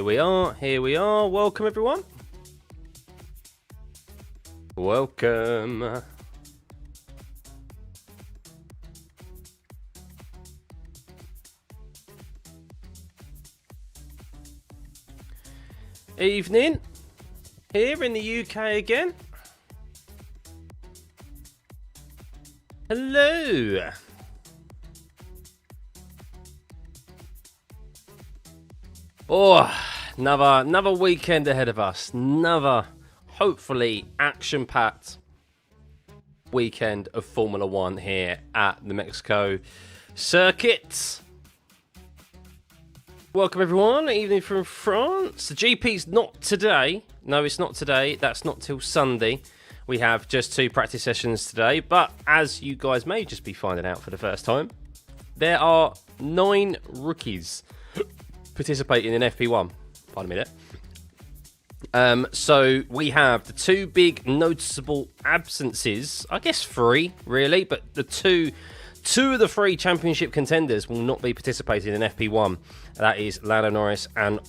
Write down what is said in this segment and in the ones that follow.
we are. Here we are. Welcome, everyone. Welcome. Evening. Here in the UK again. Hello. Oh, another weekend ahead of us. Another, hopefully, action-packed weekend of Formula One here at the Mexico circuit. Welcome, everyone. Evening from France. The GP's not today. No, it's not today. That's not till Sunday. We have just 2 practice sessions today. But as you guys may just be finding out for the first time, there are 9 rookies participating in FP1. Pardon me there. So we have the 2 big noticeable absences. I guess 3, really. But the two of the 3 championship contenders will not be participating in FP1. That is Lando Norris and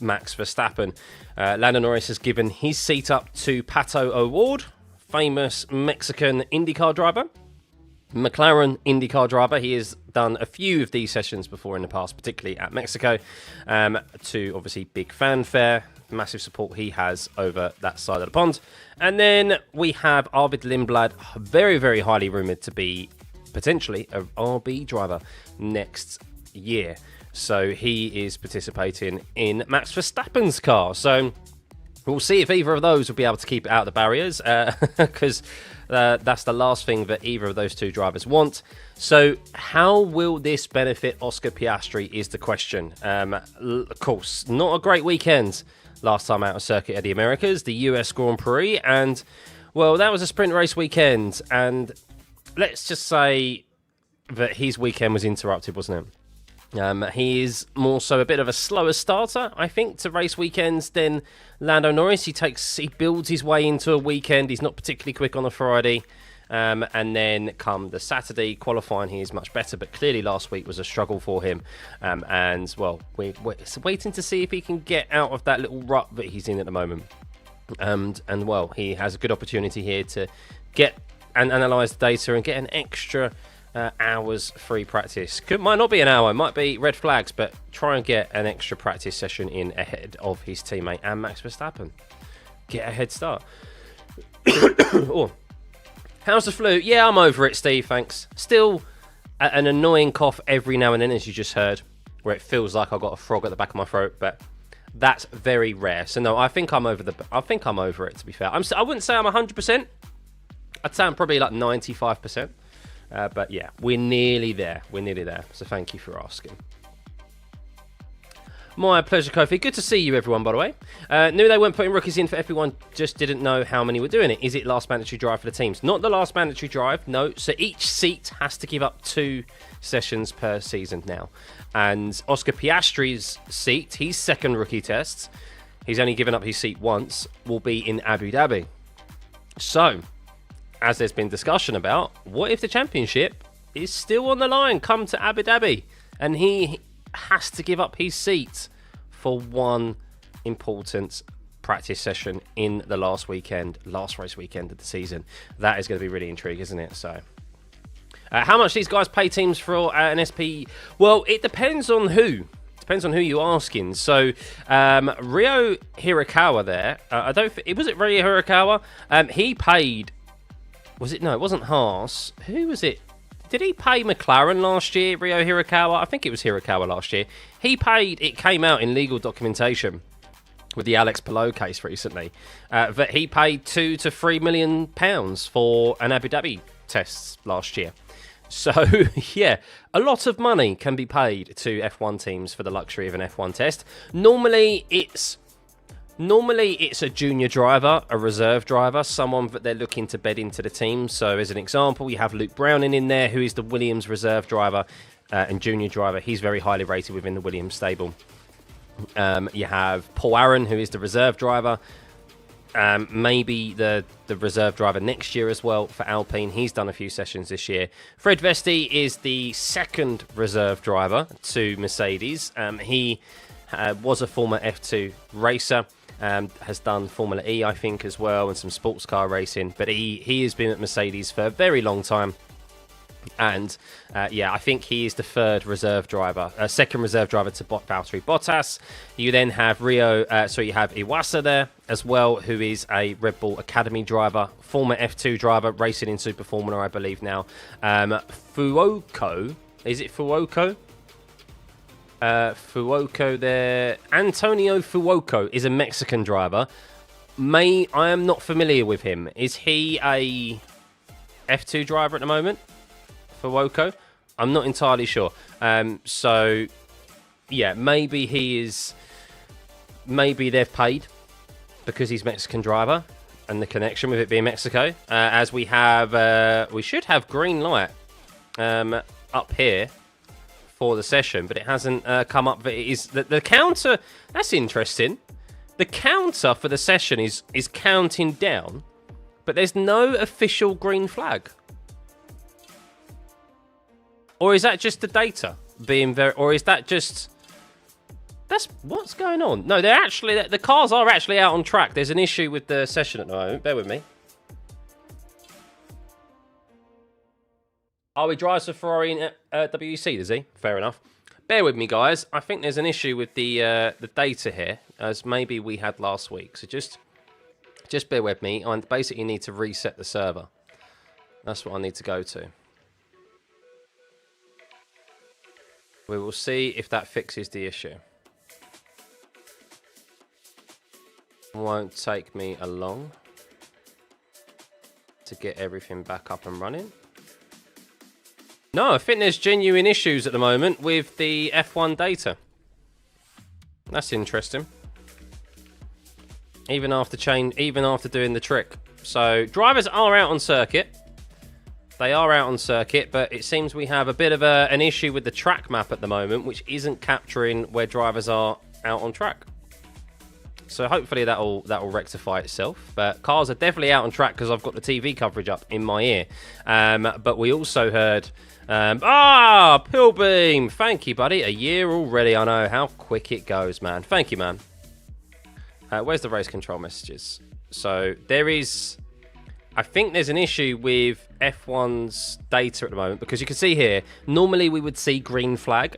Max Verstappen. Lando Norris has given his seat up to Pato O'Ward, famous Mexican IndyCar driver. McLaren IndyCar driver. He has done a few of these sessions before in the past, particularly at Mexico, to obviously big fanfare, massive support he has over that side of the pond. And then we have Arvid Lindblad, very, very highly rumoured to be potentially an RB driver next year. So he is participating in Max Verstappen's car. So we'll see if either of those will be able to keep it out of the barriers, because that's the last thing that either of those 2 drivers want. So how will this benefit Oscar Piastri is the question. Of course, not a great weekend last time out of circuit at the Americas, the US Grand Prix. And, well, that was a sprint race weekend. And let's just say that his weekend was interrupted, wasn't it? He is more so a bit of a slower starter, I think, to race weekends than Lando Norris. He builds his way into a weekend. He's not particularly quick on a Friday. And then come the Saturday qualifying, he is much better. But clearly last week was a struggle for him. And, well, we're waiting to see if he can get out of that little rut that he's in at the moment. And well, he has a good opportunity here to get and analyse the data and get an extra hours free practice. Might not be an hour, might be red flags, but try and get an extra practice session in ahead of his teammate and Max Verstappen. Get a head start. Oh. How's the flu? Yeah, I'm over it, Steve, thanks. Still an annoying cough every now and then, as you just heard, where it feels like I've got a frog at the back of my throat, but that's very rare. So no, I think I'm over it, to be fair. I wouldn't say I'm 100%. I'd say I'm probably like 95%. But yeah, we're nearly there. So thank you for asking. My pleasure, Kofi. Good to see you, everyone, by the way. Knew they weren't putting rookies in for FP1, just didn't know how many were doing it. Is it last mandatory drive for the teams? Not the last mandatory drive, no. So each seat has to give up 2 sessions per season now. And Oscar Piastri's seat, his second rookie test, he's only given up his seat once, will be in Abu Dhabi. So, as there's been discussion about, what if the championship is still on the line come to Abu Dhabi and he has to give up his seat for one important practice session in the last race weekend of the season? That is going to be really intriguing, isn't it? So, how much these guys pay teams for an SP? Well, it depends on who. Depends on who you're asking. So, Ryo Hirakawa there, was it Ryo Hirakawa? He paid. Was it? No, it wasn't Haas. Who was it? Did he pay McLaren last year, Ryo Hirakawa? I think it was Hirakawa last year. He paid, it came out in legal documentation with the Alex Palou case recently, that he paid £2 to £3 million for an Abu Dhabi test last year. So, yeah, a lot of money can be paid to F1 teams for the luxury of an F1 test. Normally, it's a junior driver, a reserve driver, someone that they're looking to bed into the team. So as an example, you have Luke Browning in there, who is the Williams reserve driver and junior driver. He's very highly rated within the Williams stable. You have Paul Aaron, who is the reserve driver. Maybe the reserve driver next year as well for Alpine. He's done a few sessions this year. Fred Vesti is the second reserve driver to Mercedes. He was a former F2 racer. Has done Formula E, I think, as well, and some sports car racing. But he has been at Mercedes for a very long time. And yeah, I think he is the second reserve driver to Valtteri Bottas. You then have you have Iwasa there as well, who is a Red Bull Academy driver, former F2 driver, racing in Super Formula, I believe now. Fuoco, is it Fuoco? Fuoco there. Antonio Fuoco is a Mexican driver. I am not familiar with him. Is he a F2 driver at the moment? Fuoco? I'm not entirely sure. So, yeah, maybe they've paid because he's Mexican driver and the connection with it being Mexico. As we should have green light up here for the session, but it hasn't come up. But it is the counter. That's interesting. The counter for the session is counting down, but there's no official green flag. Or is that just the data being very? Or is that just? That's what's going on. No, the cars are actually out on track. There's an issue with the session at the moment. Bear with me. Oh, he drives a Ferrari in WEC, does he? Fair enough. Bear with me, guys. I think there's an issue with the data here, as maybe we had last week. So just bear with me. I basically need to reset the server. That's what I need to go to. We will see if that fixes the issue. Won't take me long to get everything back up and running. No, I think there's genuine issues at the moment with the F1 data. That's interesting. Even after doing the trick. So drivers are out on circuit. They are out on circuit, but it seems we have a bit of an issue with the track map at the moment, which isn't capturing where drivers are out on track. So hopefully that'll rectify itself. But cars are definitely out on track because I've got the TV coverage up in my ear. But we also heard... Pilbeam! Thank you, buddy. A year already. I know how quick it goes, man. Thank you, man. Where's the race control messages? So there is... I think there's an issue with F1's data at the moment because you can see here, normally we would see green flag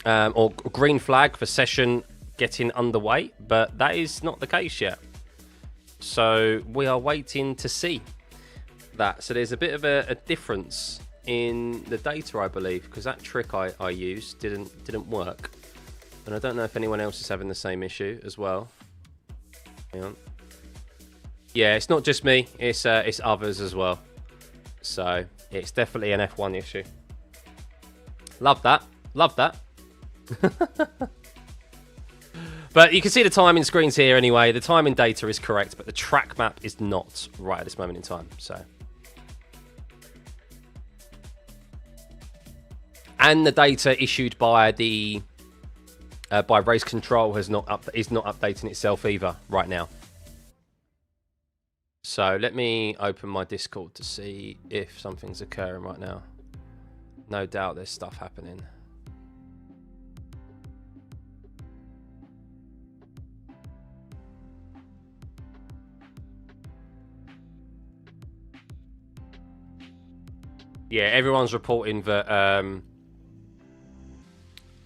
or green flag for session getting underway, but that is not the case yet. So we are waiting to see that. So there's a bit of a difference in the data, I believe, because that trick I used didn't work. And I don't know if anyone else is having the same issue as well. Hang on. Yeah, it's not just me, it's others as well. So it's definitely an F1 issue. Love that. Love that. But you can see the timing screens here anyway. The timing data is correct, but the track map is not right at this moment in time. So, and the data issued by the by race control is not updating itself either right now. So let me open my Discord to see if something's occurring right now. No doubt there's stuff happening. Yeah, everyone's reporting that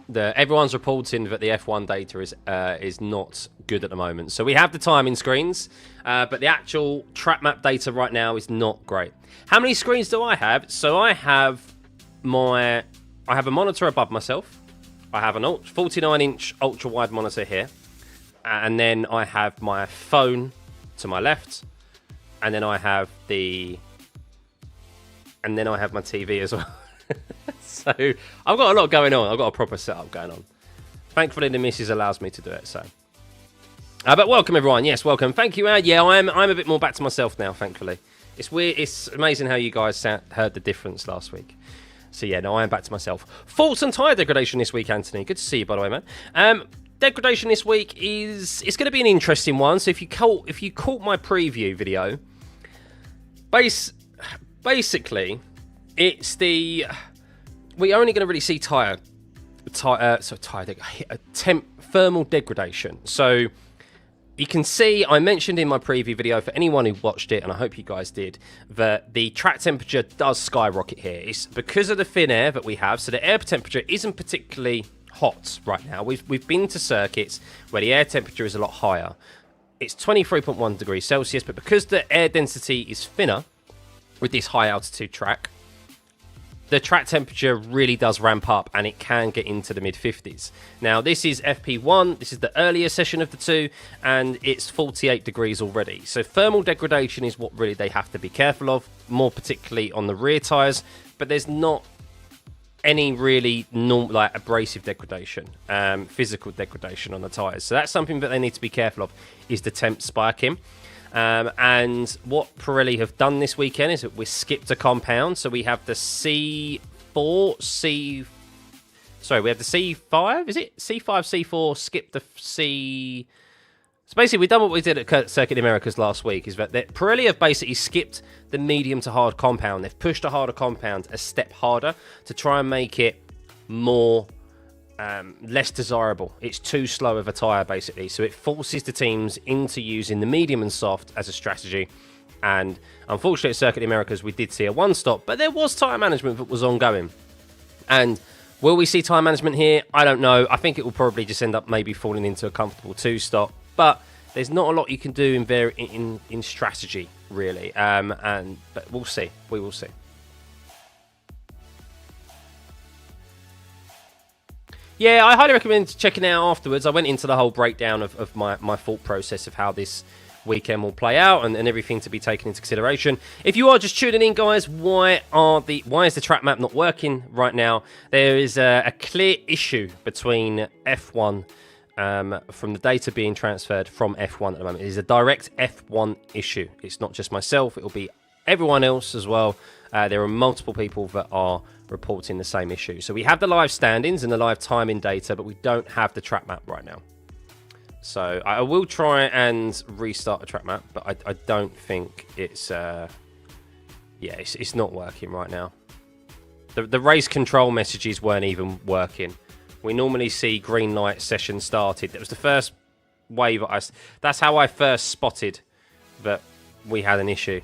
the F1 data is not good at the moment. So we have the timing screens, but the actual track map data right now is not great. How many screens do I have? So I have a monitor above myself. I have an 49-inch ultra-wide monitor here, and then I have my phone to my left, and then I have my TV as well. So I've got a lot going on. I've got a proper setup going on. Thankfully, the missus allows me to do it. So, but welcome everyone. Yes, welcome. Thank you. Yeah, I'm a bit more back to myself now. Thankfully, it's weird. It's amazing how you guys heard the difference last week. So yeah, no, I am back to myself. Faults and tyre degradation this week, Anthony. Good to see you, by the way, man. Degradation this week it's going to be an interesting one. So if you caught my preview video, basically, we're only going to really see tyre thermal degradation. So you can see, I mentioned in my preview video, for anyone who watched it, and I hope you guys did, that the track temperature does skyrocket here. It's because of the thin air that we have, so the air temperature isn't particularly hot right now. We've been to circuits where the air temperature is a lot higher. It's 23.1 degrees Celsius, but because the air density is thinner with this high altitude track, the track temperature really does ramp up and it can get into the mid-50s. Now, this is FP1, this is the earlier session of the two, and it's 48 degrees already. So thermal degradation is what really they have to be careful of, more particularly on the rear tyres, but there's not any really abrasive degradation, physical degradation on the tyres. So that's something that they need to be careful of, is the temp spiking. And what Pirelli have done this weekend is that we skipped a compound. So we have the we have the C5, is it? C5, C4, skip the C... So basically, we've done what we did at Circuit Americas last week, is that Pirelli have basically skipped the medium to hard compound. They've pushed a harder compound a step harder to try and make it more... less desirable. It's too slow of a tyre, basically. So it forces the teams into using the medium and soft as a strategy. And unfortunately, at Circuit Americas, we did see a one-stop, but there was tyre management that was ongoing. And will we see tyre management here? I don't know. I think it will probably just end up maybe falling into a comfortable two-stop. But there's not a lot you can do in strategy, really. But we'll see. We will see. Yeah, I highly recommend checking it out afterwards. I went into the whole breakdown of my thought process of how this weekend will play out and everything to be taken into consideration. If you are just tuning in, guys, why is the track map not working right now? There is a clear issue between F1 from the data being transferred from F1 at the moment. It is a direct F1 issue. It's not just myself. It will be everyone else as well. There are multiple people that are reporting the same issue. So we have the live standings and the live timing data, but we don't have the track map right now. So I will try and restart the track map, but I don't think it's it's not working right now. The race control messages weren't even working. We normally see green light session started. That was the first wave. That's how I first spotted that we had an issue.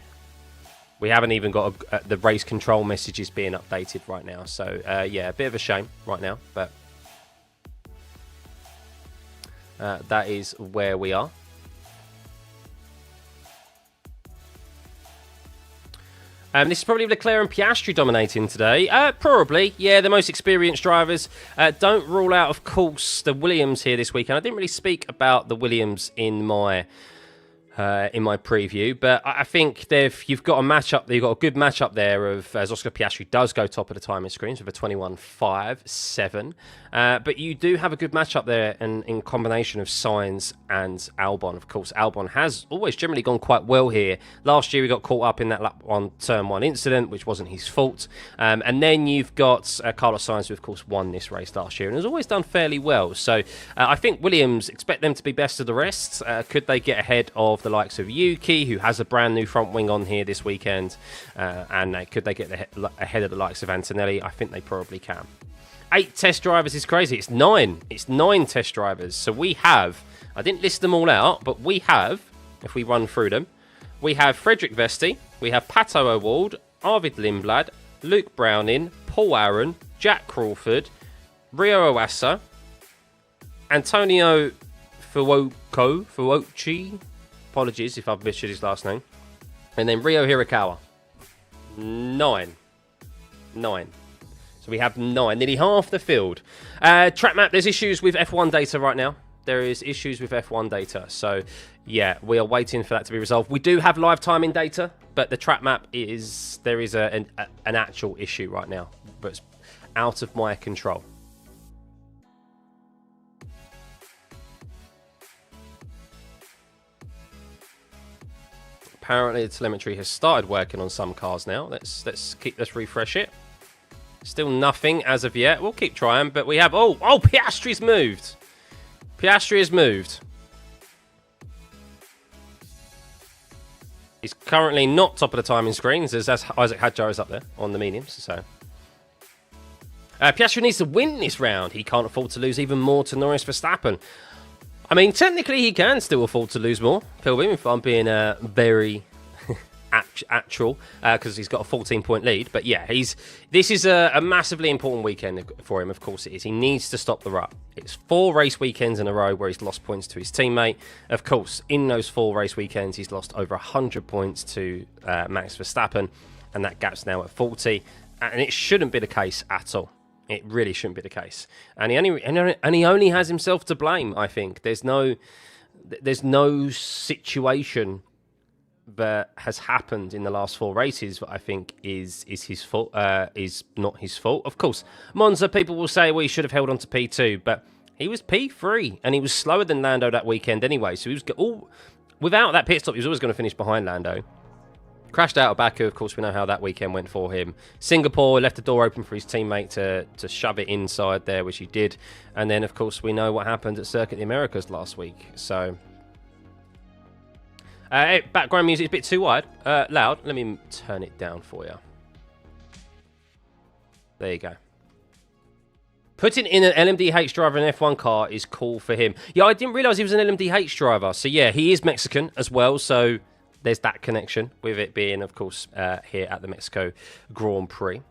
We haven't even got the race control messages being updated right now. So, yeah, a bit of a shame right now. But that is where we are. This is probably Leclerc and Piastri dominating today. Probably, yeah, the most experienced drivers. Don't rule out, of course, the Williams here this weekend. I didn't really speak about the Williams in my preview, but I think you've got a matchup. You've got a good matchup there of as Oscar Piastri does go top of the timing screens with a 21.57. But you do have a good matchup there in combination of Sainz and Albon. Of course, Albon has always generally gone quite well here. Last year, we got caught up in that lap on turn 1 incident, which wasn't his fault. And then you've got Carlos Sainz, who, of course, won this race last year and has always done fairly well. So I think Williams, expect them to be best of the rest. Could they get ahead of the likes of Yuki, who has a brand new front wing on here this weekend? And could they get ahead of the likes of Antonelli? I think they probably can. 8 test drivers is crazy. It's 9. It's 9 test drivers. So we have, I didn't list them all out, but we have, if we run through them, we have Frederick Vesti, we have Pato O'Ward, Arvid Lindblad, Luke Browning, Paul Aaron, Jack Crawford, Rio Oasa, Antonio Fuochi, apologies if I've butchered his last name, and then Rio Hirakawa. 9. So we have 9, nearly half the field. Track map, there's issues with F1 data right now. There is issues with F1 data. So, yeah, we are waiting for that to be resolved. We do have live timing data, but the track map there is an actual issue right now, but it's out of my control. Apparently, the telemetry has started working on some cars now. Let's refresh it. Still nothing as of yet. We'll keep trying, but we have... Oh, Piastri's moved. Piastri has moved. He's currently not top of the timing screens, as Isaac Hadjar is up there on the mediums. So Piastri needs to win this round. He can't afford to lose even more to Norris Verstappen. I mean, technically he can still afford to lose more, Philbin, if I'm being very actual, because he's got a 14-point lead. But yeah, this is a massively important weekend for him. Of course it is. He needs to stop the rut. It's 4 race weekends in a row where he's lost points to his teammate. Of course, in those 4 race weekends, he's lost over 100 points to Max Verstappen, and that gap's now at 40. And it shouldn't be the case at all. It really shouldn't be the case. And he only has himself to blame, I think. There's no situation that has happened in the last 4 races that I think is his fault, is not his fault. Of course, Monza, people will say, well, he should have held on to P2, but he was P3, and he was slower than Lando that weekend anyway. So he was without that pit stop, he was always going to finish behind Lando. Crashed out of Baku, of course, we know how that weekend went for him. Singapore left the door open for his teammate to shove it inside there, which he did. And then, of course, we know what happened at Circuit of the Americas last week. So, background music is a bit too loud. Let me turn it down for you. There you go. Putting in an LMDH driver in an F1 car is cool for him. Yeah, I didn't realise he was an LMDH driver. So, yeah, he is Mexican as well, so there's that connection with it being, of course, here at the Mexico Grand Prix.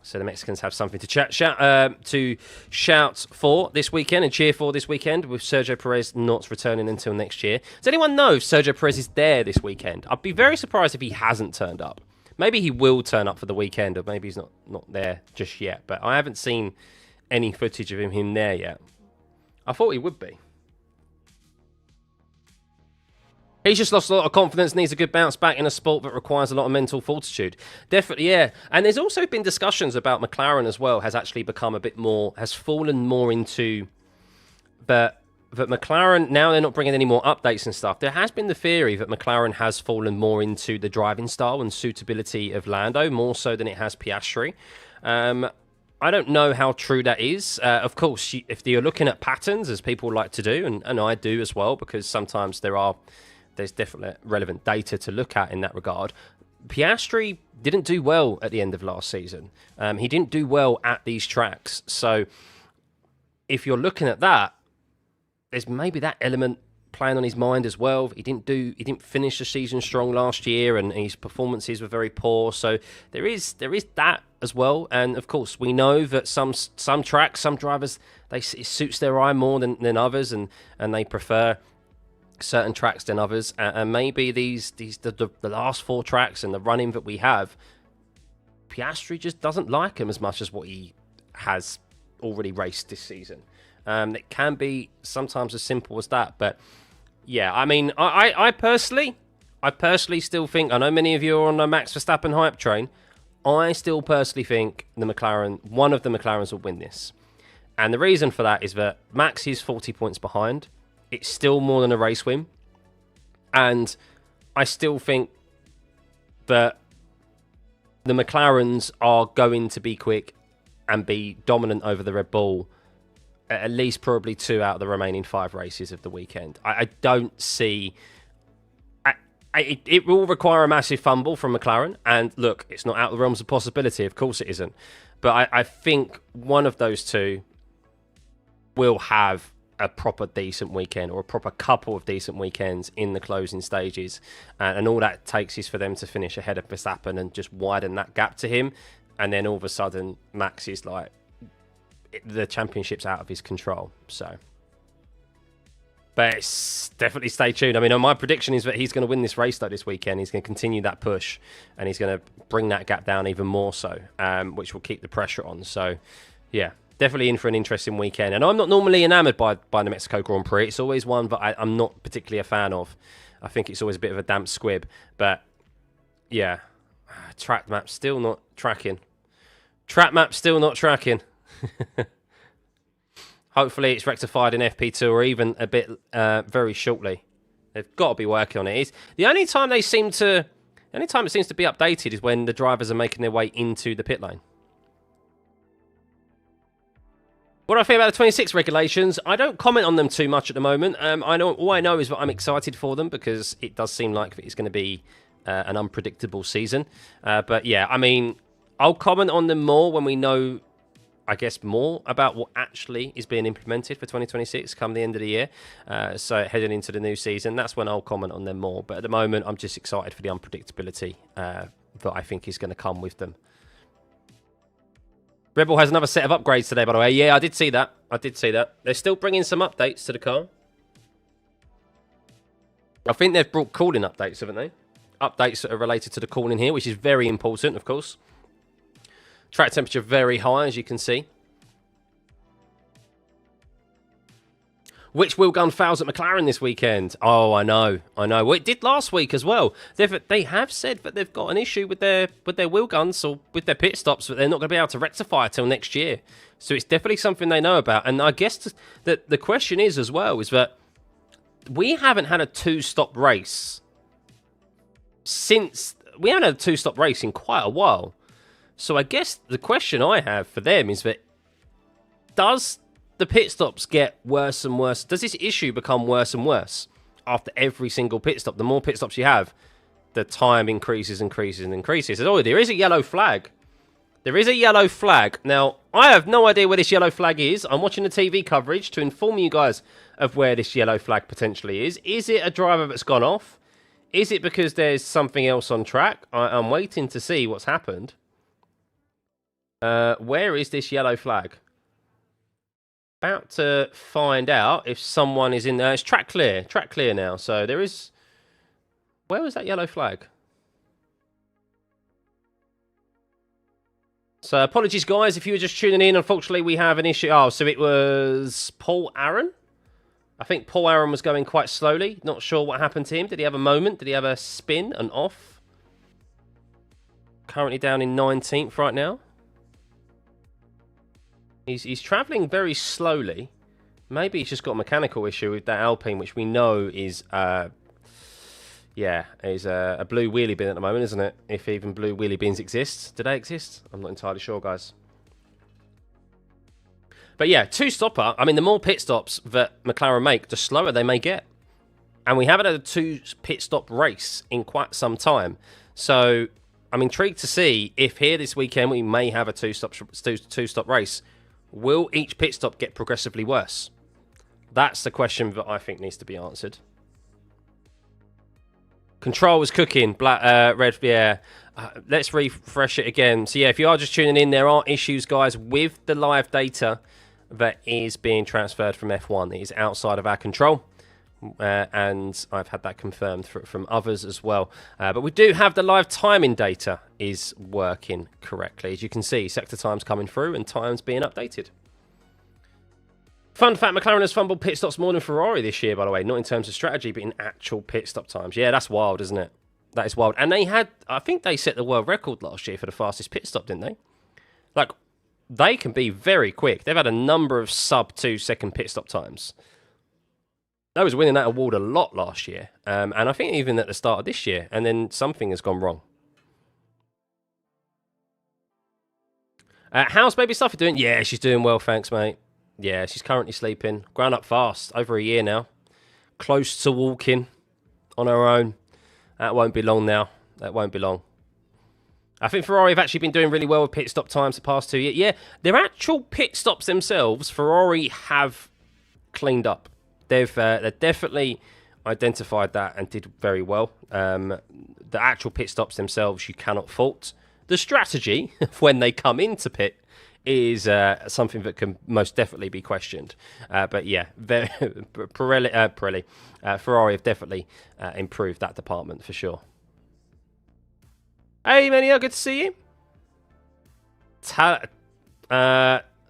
So the Mexicans have something to shout for this weekend and cheer for this weekend, with Sergio Perez not returning until next year. Does anyone know if Sergio Perez is there this weekend? I'd be very surprised if he hasn't turned up. Maybe he will turn up for the weekend, or maybe he's not there just yet. But I haven't seen any footage of him there yet. I thought he would be. He's just lost a lot of confidence, needs a good bounce back in a sport that requires a lot of mental fortitude. Definitely, yeah. And there's also been discussions about McLaren as well, has actually become a bit more, has fallen more into that McLaren, now they're not bringing any more updates and stuff. There has been the theory that McLaren has fallen more into the driving style and suitability of Lando, more so than it has Piastri. I don't know how true that is. Of course, if you're looking at patterns, as people like to do, and I do as well, because sometimes there's definitely relevant data to look at in that regard. Piastri didn't do well at the end of last season. He didn't do well at these tracks. So if you're looking at that, there's maybe that element playing on his mind as well. He didn't finish the season strong last year, and his performances were very poor. So there is that as well. And of course, we know that some tracks, some drivers, it suits their eye more than others, and they prefer certain tracks than others, and maybe the last 4 tracks and the running that we have, Piastri just doesn't like them as much as what he has already raced this season. It can be sometimes as simple as that. But yeah, I mean, I personally still think, I know many of you are on the Max Verstappen hype train, I still personally think one of the McLarens will win this. And the reason for that is that Max is 40 points behind. It's still more than a race win. And I still think that the McLarens are going to be quick and be dominant over the Red Bull at least probably 2 out of the remaining 5 races of the weekend. I don't see... It will require a massive fumble from McLaren. And look, it's not out of the realms of possibility. Of course it isn't. But I think one of those two will have a proper decent weekend, or a proper couple of decent weekends in the closing stages, and all that takes is for them to finish ahead of Verstappen and just widen that gap to him, and then all of a sudden Max is like, the championship's out of his control. So, but it's definitely stay tuned. I mean, my prediction is that he's going to win this race though this weekend. He's going to continue that push, and he's going to bring that gap down even more so, which will keep the pressure on. So yeah, definitely in for an interesting weekend. And I'm not normally enamoured by the Mexico Grand Prix. It's always one that I'm not particularly a fan of. I think it's always a bit of a damp squib. But yeah, track map still not tracking. Hopefully it's rectified in FP2 or even a bit very shortly. They've got to be working on it. The only time it seems to be updated is when the drivers are making their way into the pit lane. What do I think about the 26 regulations? I don't comment on them too much at the moment. All I know is that I'm excited for them, because it does seem like it's going to be an unpredictable season. But yeah, I mean, I'll comment on them more when we know I guess, more about what actually is being implemented for 2026 come the end of the year. So heading into the new season, that's when I'll comment on them more. But at the moment, I'm just excited for the unpredictability that I think is going to come with them. Rebel has another set of upgrades today, by the way. Yeah, I did see that. They're still bringing some updates to the car. I think they've brought cooling updates, haven't they? Updates that are related to the cooling here, which is very important, of course. Track temperature very high, as you can see. Which wheel gun fails at McLaren this weekend? Oh, I know. Well, it did last week as well. They have said that they've got an issue with their wheel guns or with their pit stops that they're not going to be able to rectify till next year. So it's definitely something they know about. And I guess that the question is as well is that we haven't had a two-stop race since... We haven't had a two-stop race in quite a while. So I guess the question I have for them is that does the pit stops get worse and worse? Does this issue become worse and worse after every single pit stop? The more pit stops you have, the time increases. Oh, there is a yellow flag. Now, I have no idea where this yellow flag is. I'm watching the TV coverage to inform you guys of where this yellow flag potentially is. Is it a driver that's gone off? Is it because there's something else on track? I'm waiting to see what's happened. Where is this yellow flag? About to find out if someone is in there. It's track clear now. So there is... Where was that yellow flag? So apologies, guys, if you were just tuning in. Unfortunately, we have an issue. Oh, so it was Paul Aaron. I think Paul Aaron was going quite slowly. Not sure what happened to him. Did he have a moment? Did he have a spin and off? Currently down in 19th right now. He's travelling very slowly. Maybe he's just got a mechanical issue with that Alpine, which we know is, a blue wheelie bin at the moment, isn't it? If even blue wheelie bins exist. Do they exist? I'm not entirely sure, guys. But yeah, two-stopper. I mean, the more pit stops that McLaren make, the slower they may get. And we haven't had a two-pit stop race in quite some time. So I'm intrigued to see if here this weekend we may have a two-stop race. Will each pit stop get progressively worse? That's the question that I think needs to be answered. Control was cooking. Red, yeah. Let's refresh it again. So yeah, if you are just tuning in, there are issues, guys, with the live data that is being transferred from F1. It is outside of our control. And I've had that confirmed from others as well. But we do have the live timing data is working correctly. As you can see, sector times coming through and times being updated. Fun fact, McLaren has fumbled pit stops more than Ferrari this year, by the way. Not in terms of strategy, but in actual pit stop times. Yeah, that's wild, isn't it? That is wild. And they had, I think they set the world record last year for the fastest pit stop, didn't they? Like, they can be very quick. They've had a number of sub 2 second pit stop times. They was winning that award a lot last year. And I think even at the start of this year. And then something has gone wrong. How's baby Stuffeyy doing? Yeah, she's doing well, thanks, mate. Yeah, she's currently sleeping. Grown up fast. Over a year now. Close to walking on her own. That won't be long now. That won't be long. I think Ferrari have actually been doing really well with pit stop times the past 2 years. Yeah, their actual pit stops themselves, Ferrari have cleaned up. They've definitely identified that and did very well. The actual pit stops themselves, you cannot fault. The strategy, when they come into pit, is something that can most definitely be questioned. But yeah, Ferrari have definitely improved that department for sure. Hey, Mania, good to see you.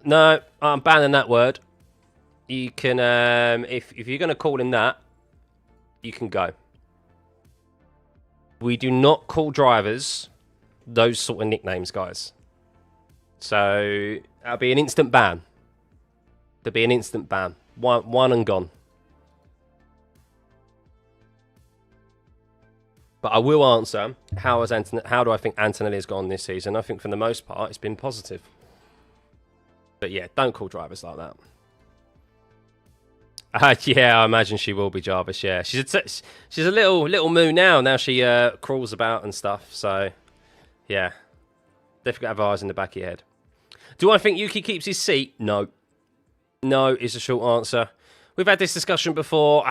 No, I'm banning that word. You can, if you're going to call him that, you can go. We do not call drivers those sort of nicknames, guys. So, that'll be an instant ban. There'll be an instant ban. One and gone. But I will answer, how do I think Antonelli's gone this season? I think for the most part, it's been positive. But yeah, don't call drivers like that. Yeah, I imagine she will be Jarvis, yeah. She's a little moo now. Now she crawls about and stuff. So, yeah. Definitely have eyes in the back of your head. Do I think Yuki keeps his seat? No. No is the short answer. We've had this discussion before.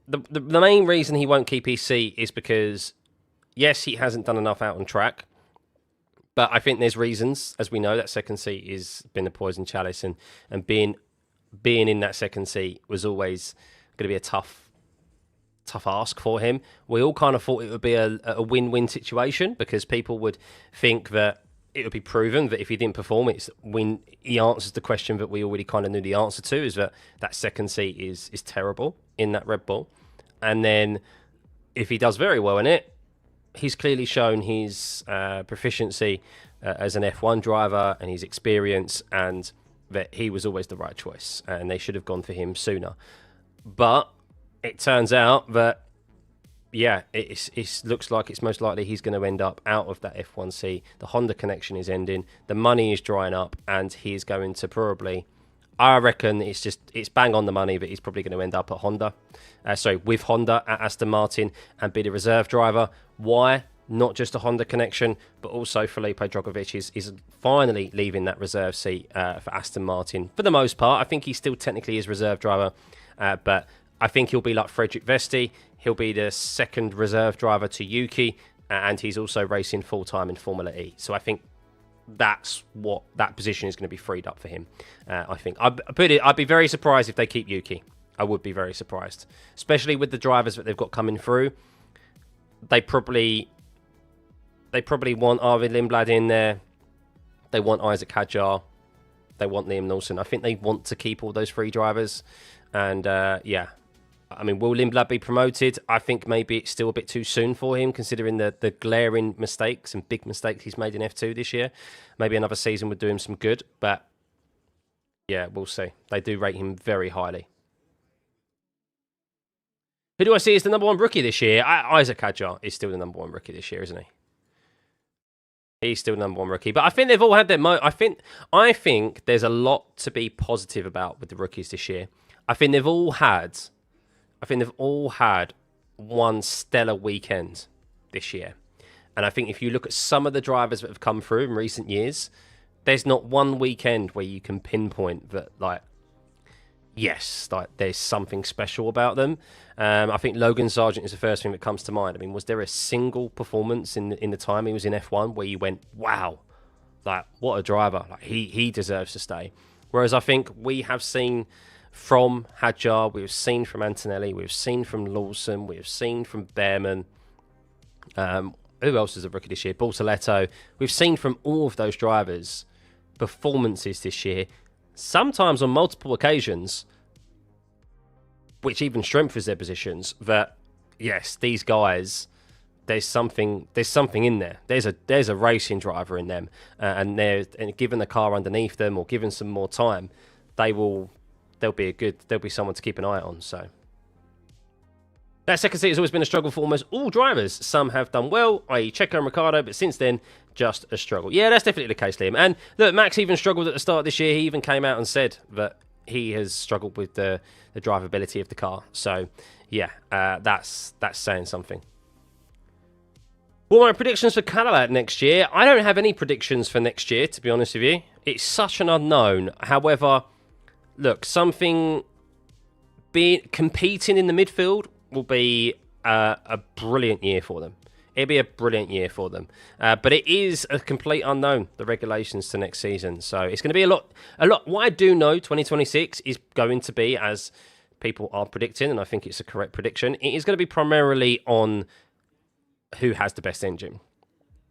The main reason he won't keep his seat is because, yes, he hasn't done enough out on track. But I think there's reasons, as we know, that second seat has been a poison chalice, and being in that second seat was always going to be a tough ask for him. We all kind of thought it would be a win-win situation, because people would think that it would be proven that if he didn't perform, it's when he answers the question that we already kind of knew the answer to, is that second seat is terrible in that Red Bull. And then if he does very well in it, he's clearly shown his proficiency as an F1 driver and his experience, and that he was always the right choice, and they should have gone for him sooner. But it turns out that, yeah, it looks like it's most likely he's going to end up out of that F1 seat. The Honda connection is ending, the money is drying up, and he's going to probably, I reckon it's bang on the money, but he's probably going to end up at Honda. With Honda at Aston Martin and be the reserve driver. Why? Not just a Honda connection, but also Felipe Drogovic is finally leaving that reserve seat for Aston Martin. For the most part, I think he still technically is reserve driver, but I think he'll be like Frederick Vesti. He'll be the second reserve driver to Yuki, and he's also racing full-time in Formula E. So I think that's what that position is going to be freed up for him. I think I'd be very surprised if they keep Yuki. I would be very surprised, especially with the drivers that they've got coming through. They probably want Arvid Lindblad in there. They want Isaac Hadjar. They want Liam Lawson. I think they want to keep all those three drivers. And yeah, I mean, will Lindblad be promoted? I think maybe it's still a bit too soon for him, considering the glaring mistakes and big mistakes he's made in F2 this year. Maybe another season would do him some good, but yeah, we'll see. They do rate him very highly. Who do I see as the number one rookie this year? Isaac Hadjar is still the number one rookie this year, isn't he? He's still the number one rookie. But I think they've all had their I think there's a lot to be positive about with the rookies this year. I think they've all had one stellar weekend this year. And I think if you look at some of the drivers that have come through in recent years, there's not one weekend where you can pinpoint that, like, yes, like there's something special about them. I think Logan Sargent is the first thing that comes to mind. I mean, was there a single performance in the time he was in F1 where you went, wow, like, what a driver. Like, he deserves to stay. Whereas I think we have seen from Hadjar, we've seen from Antonelli, we've seen from Lawson, we've seen from Behrman. Who else is a rookie this year? Bortoletto. We've seen from all of those drivers performances this year, sometimes on multiple occasions, which even strengthens their positions, that yes, these guys, there's something in there. There's a racing driver in them, and given the car underneath them or given some more time, they'll be someone to keep an eye on. So that second seat has always been a struggle for almost all drivers. Some have done well, i.e. Checo and Ricciardo, but since then, just a struggle. Yeah, that's definitely the case, Liam. And look, Max even struggled at the start of this year. He even came out and said that he has struggled with the drivability of the car. So yeah, that's saying something. Well, my predictions for Cadillac next year. I don't have any predictions for next year, to be honest with you. It's such an unknown. However, look, competing in the midfield will be a brilliant year for them. It'll be a brilliant year for them. But it is a complete unknown, the regulations to next season. So it's going to be a lot. What I do know, 2026 is going to be, as people are predicting, and I think it's a correct prediction, it is going to be primarily on who has the best engine.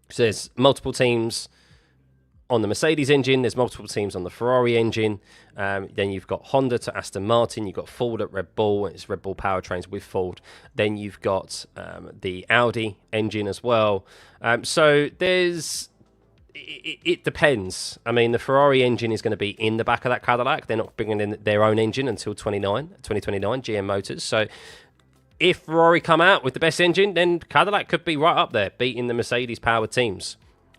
So there's multiple teams on the Mercedes engine, there's multiple teams on the Ferrari engine, then you've got Honda to Aston Martin, you've got Ford at Red Bull, it's Red Bull powertrains with Ford, then you've got the Audi engine as well. So it depends. I mean, the Ferrari engine is going to be in the back of that Cadillac. They're not bringing in their own engine until 2029, GM Motors. So if Ferrari come out with the best engine, then Cadillac could be right up there, beating the Mercedes-powered teams.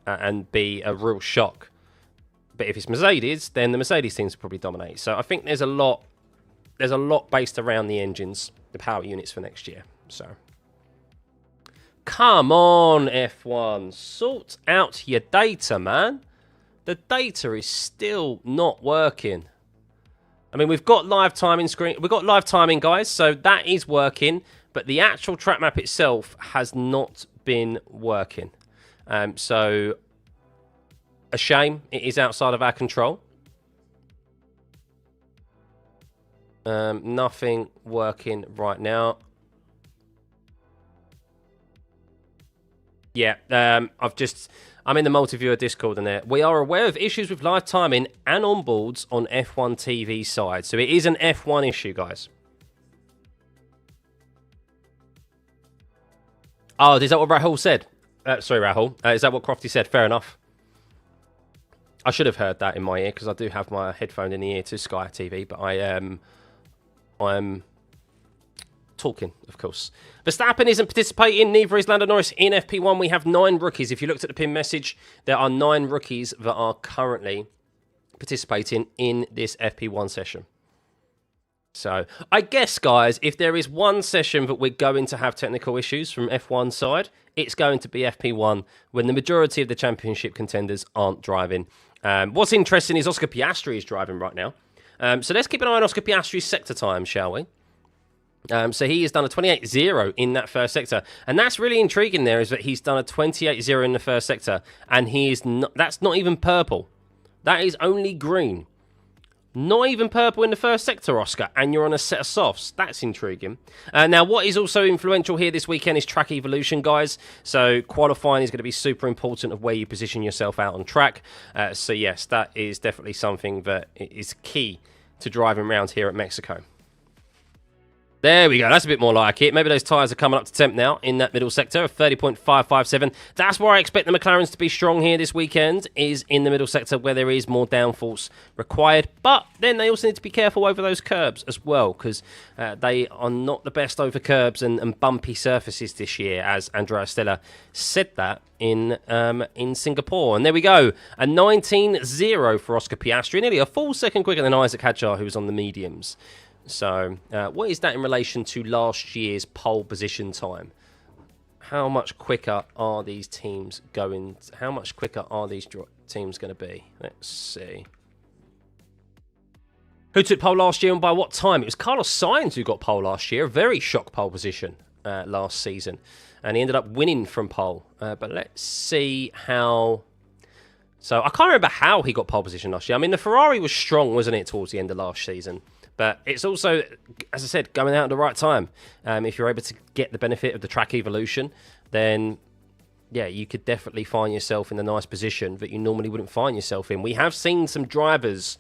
And be a real shock. But if it's Mercedes, then the Mercedes teams will probably dominate. So I think there's a lot based around the engines, the power units for next year. So come on, F1, sort out your data, man. The data is still not working. I mean, we've got live timing screen. We've got live timing, guys, so that is working. But the actual track map itself has not been working. So, a shame. It is outside of our control. Nothing working right now. Yeah, I'm in the multi-viewer Discord in there. We are aware of issues with live timing and onboards on F1 TV side. So it is an F1 issue, guys. Oh, is that what Rahul said? Sorry, Rahul. Is that what Crofty said? Fair enough. I should have heard that in my ear because I do have my headphone in the ear to Sky TV, but I'm talking, of course. Verstappen isn't participating, neither is Lando Norris in FP1. We have 9 rookies. If you looked at the pin message, there are 9 rookies that are currently participating in this FP1 session. So, I guess, guys, if there is one session that we're going to have technical issues from F1 side, it's going to be FP1 when the majority of the championship contenders aren't driving. What's interesting is Oscar Piastri is driving right now. So let's keep an eye on Oscar Piastri's sector time, shall we? So he has done a 28.0 in that first sector. And that's really intriguing there, is that he's done a 28.0 in the first sector. And he is not, that's not even purple. That is only green. Not even purple in the first sector, Oscar, and you're on a set of softs. That's intriguing. Now, what is also influential here this weekend is track evolution, guys. So qualifying is going to be super important of where you position yourself out on track. So yes, that is definitely something that is key to driving around here at Mexico. There we go. That's a bit more like it. Maybe those tyres are coming up to temp now in that middle sector of 30.557. That's where I expect the McLarens to be strong here this weekend, is in the middle sector where there is more downforce required. But then they also need to be careful over those curbs as well, because they are not the best over curbs and bumpy surfaces this year, as Andrea Stella said that in Singapore. And there we go. A 19.0 for Oscar Piastri, nearly a full second quicker than Isaac Hadjar, who was on the mediums. So, what is that in relation to last year's pole position time? How much quicker are these teams going? How much quicker are these teams going to be? Let's see. Who took pole last year and by what time? It was Carlos Sainz who got pole last year. A very shock pole position last season. And he ended up winning from pole. But let's see how... So, I can't remember how he got pole position last year. I mean, the Ferrari was strong, wasn't it, towards the end of last season? But it's also, as I said, going out at the right time. If you're able to get the benefit of the track evolution, then, yeah, you could definitely find yourself in a nice position that you normally wouldn't find yourself in. We have seen some drivers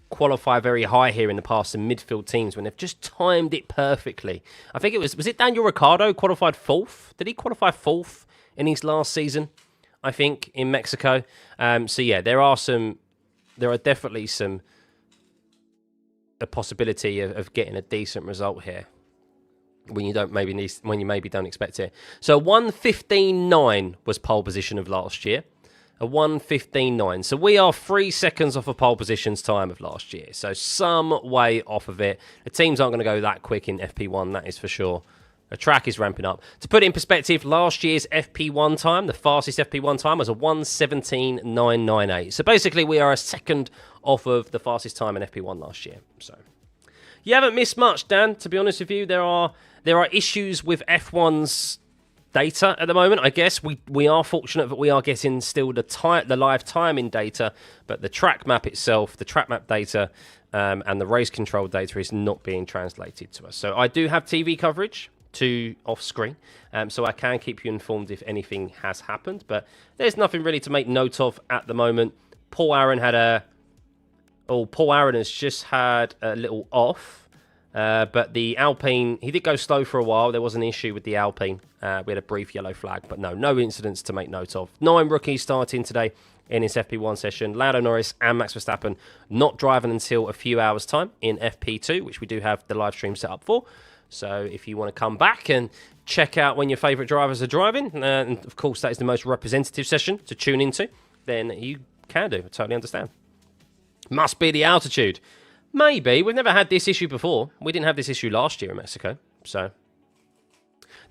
qualify very high here in the past in midfield teams when they've just timed it perfectly. I think it was it Daniel Ricciardo qualified 4th? Did he qualify 4th in his last season, I think, in Mexico? So, yeah, there are definitely some... a possibility of getting a decent result here when you maybe don't expect it. So 1:15.9 was pole position of last year. A 1:15.9. So we are 3 seconds off of pole position's time of last year. So some way off of it. The teams aren't going to go that quick in FP1, that is for sure. The track is ramping up. To put it in perspective, last year's FP1 time, the fastest FP1 time, was a 1:17.998. So basically, we are a second off of the fastest time in FP1 last year. So you haven't missed much, Dan. To be honest with you, there are issues with F1's data at the moment. I guess we are fortunate that we are getting still the live timing data, but the track map itself, the track map data, and the race control data is not being translated to us. So I do have TV coverage to off screen, so I can keep you informed if anything has happened, but there's nothing really to make note of at the moment. Paul Aaron has just had a little off, but the Alpine, he did go slow for a while. There was an issue with the Alpine. We had a brief yellow flag, but no incidents to make note of. 9 rookies starting today in his FP1 session. Lando Norris and Max Verstappen not driving until a few hours time in FP2, which we do have the live stream set up for. So if you want to come back and check out when your favourite drivers are driving, and of course that is the most representative session to tune into, then you can do. I totally understand. Must be the altitude. Maybe. We've never had this issue before. We didn't have this issue last year in Mexico. So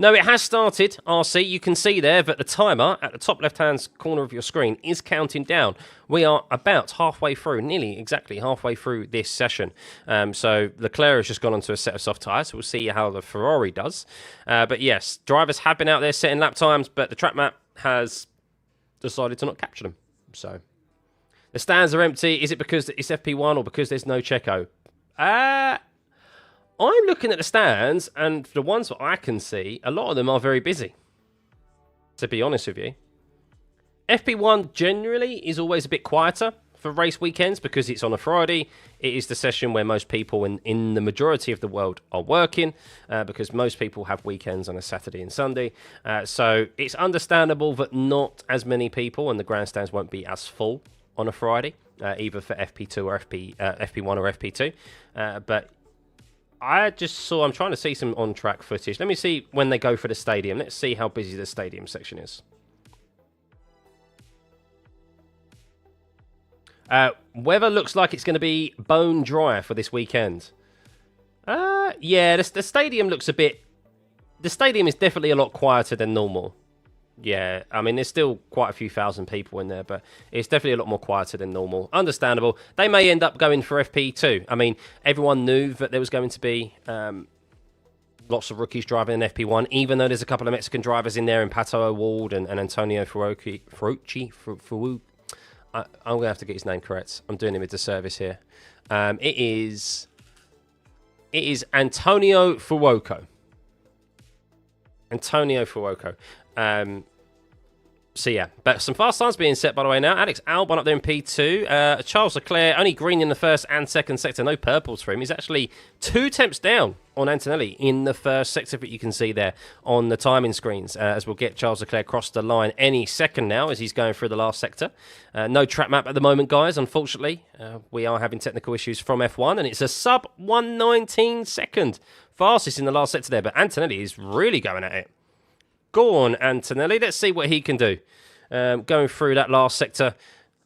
No, it has started, RC. You can see there that the timer at the top left-hand corner of your screen is counting down. We are about halfway through, nearly exactly halfway through this session. So Leclerc has just gone onto a set of soft tyres, so we'll see how the Ferrari does. But yes, drivers have been out there setting lap times, but the track map has decided to not capture them. So the stands are empty. Is it because it's FP1 or because there's no Checo? I'm looking at the stands, and the ones that I can see, a lot of them are very busy, to be honest with you. FP1 generally is always a bit quieter for race weekends because it's on a Friday. It is the session where most people in the majority of the world are working because most people have weekends on a Saturday and Sunday. So it's understandable that not as many people and the grandstands won't be as full on a Friday, either for FP2 or FP1 or FP2. But I'm trying to see some on-track footage. Let me see when they go for the stadium. Let's see how busy the stadium section is. Weather looks like it's going to be bone dry for this weekend. Yeah, the stadium looks a bit... The stadium is definitely a lot quieter than normal. Yeah, I mean, there's still quite a few thousand people in there, but it's definitely a lot more quieter than normal. Understandable. They may end up going for FP2. I mean, everyone knew that there was going to be lots of rookies driving in FP1, even though there's a couple of Mexican drivers in there, in Pato O'Ward and Antonio Ferrucci. I'm going to have to get his name correct. I'm doing him a disservice here. It is Antonio Fuoco. Antonio Fuoco. So yeah, but some fast times being set, by the way, now. Alex Albon up there in P2. Charles Leclerc, only green in the first and second sector. No purples for him. He's actually 2 temps down on Antonelli in the first sector that you can see there on the timing screens, as we'll get Charles Leclerc across the line any second now as he's going through the last sector. No track map at the moment, guys, unfortunately. We are having technical issues from F1, and it's a sub 119 second fastest in the last sector there, but Antonelli is really going at it. Go on, Antonelli. Let's see what he can do. Going through that last sector.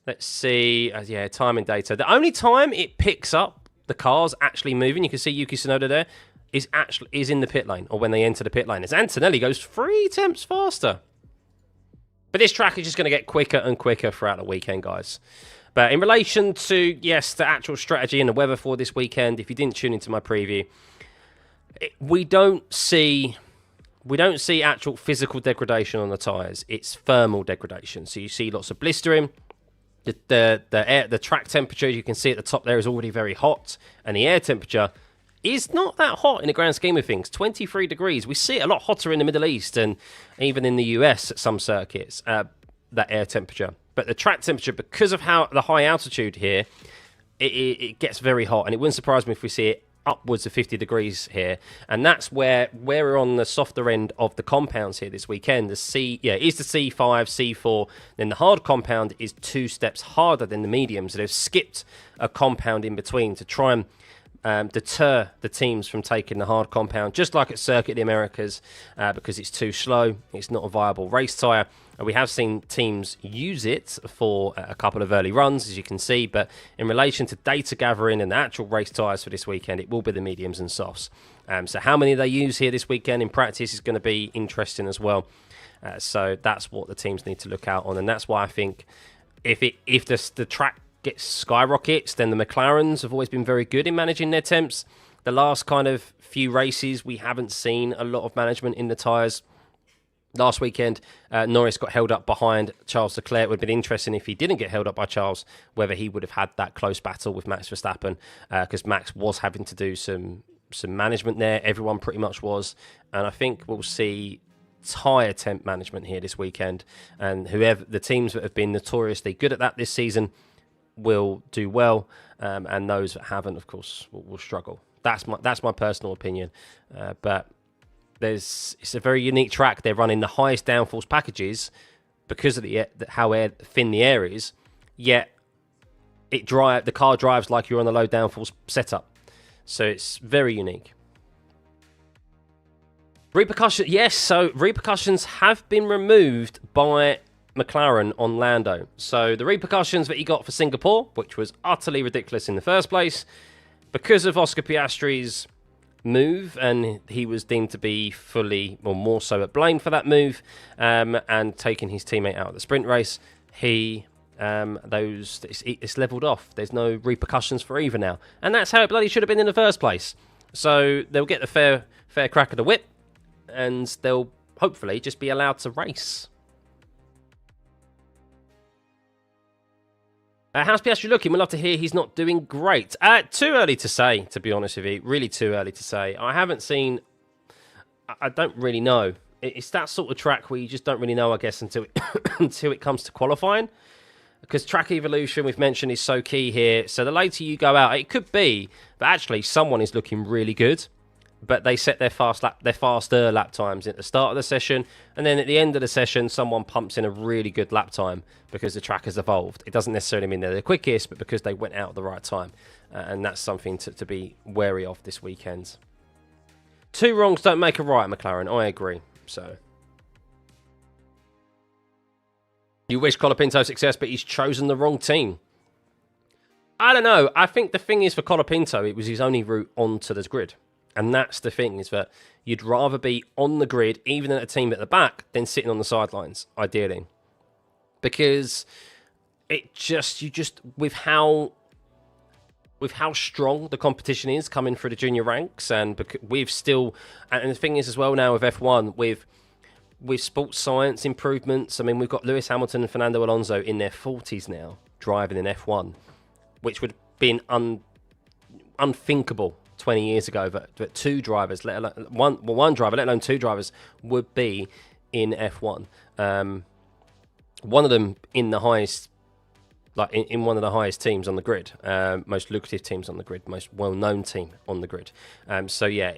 Let's see. Yeah, timing data. The only time it picks up the cars actually moving, you can see Yuki Tsunoda there, is in the pit lane, or when they enter the pit lane, as Antonelli goes 3 temps faster. But this track is just going to get quicker and quicker throughout the weekend, guys. But in relation to, yes, the actual strategy and the weather for this weekend, if you didn't tune into my preview, we don't see actual physical degradation on the tyres. It's thermal degradation. So you see lots of blistering. The track temperature, you can see at the top there, is already very hot. And the air temperature is not that hot in the grand scheme of things. 23 degrees. We see it a lot hotter in the Middle East and even in the US at some circuits, that air temperature. But the track temperature, because of how the high altitude here, it gets very hot. And it wouldn't surprise me if we see it upwards of 50 degrees here, and that's where we're on the softer end of the compounds here this weekend. The is the C5, C4, then the hard compound is 2 steps harder than the medium, so they've skipped a compound in between to try and deter the teams from taking the hard compound, just like at Circuit of the Americas, because it's too slow, it's not a viable race tyre. We have seen teams use it for a couple of early runs, as you can see, but in relation to data gathering and the actual race tyres for this weekend, it will be the mediums and softs. So how many they use here this weekend in practice is going to be interesting as well. So that's what the teams need to look out on, and that's why I think if the track gets skyrockets, then the McLarens have always been very good in managing their temps. The last kind of few races, we haven't seen a lot of management in the tyres. Last weekend, Norris got held up behind Charles Leclerc. It would have been interesting if he didn't get held up by Charles, whether he would have had that close battle with Max Verstappen, because Max was having to do some management there. Everyone pretty much was. And I think we'll see tyre temp management here this weekend. And whoever the teams that have been notoriously good at that this season will do well. And those that haven't, of course, will struggle. That's my personal opinion. But it's a very unique track. They're running the highest downforce packages because of how thin the air is, yet the car drives like you're on a low downforce setup. So it's very unique. Repercussions, yes, so repercussions have been removed by McLaren on Lando. So the repercussions that he got for Singapore, which was utterly ridiculous in the first place, because of Oscar Piastri's move, and he was deemed to be fully, or more so, at blame for that move, and taking his teammate out of the sprint race. It's leveled off. There's no repercussions for either now, and that's how it bloody should have been in the first place. So they'll get the fair crack of the whip, and they'll hopefully just be allowed to race. How's Piastri looking? We'd love to hear he's not doing great. Too early to say, to be honest with you. Really too early to say. I haven't seen... I don't really know. It's that sort of track where you just don't really know, I guess, until until it comes to qualifying. Because track evolution, we've mentioned, is so key here. So the later you go out, it could be that actually someone is looking really good, but they set their faster lap times at the start of the session, and then at the end of the session, someone pumps in a really good lap time because the track has evolved. It doesn't necessarily mean they're the quickest, but because they went out at the right time. And that's something to be wary of this weekend. Two wrongs don't make a right, McLaren. I agree. So, you wish Colapinto success, but he's chosen the wrong team. I don't know. I think the thing is for Colapinto, it was his only route onto the grid. And that's the thing, is that you'd rather be on the grid, even at a team at the back, than sitting on the sidelines, ideally. Because with how strong the competition is coming through the junior ranks, and we've still, and the thing is as well now with F1, with sports science improvements, I mean, we've got Lewis Hamilton and Fernando Alonso in their 40s now, driving in F1, which would have been unthinkable 20 years ago, that two drivers, let alone one driver, let alone two drivers, would be in F1. One of them in the highest, like in one of the highest teams on the grid, most lucrative teams on the grid, most well-known team on the grid. So yeah,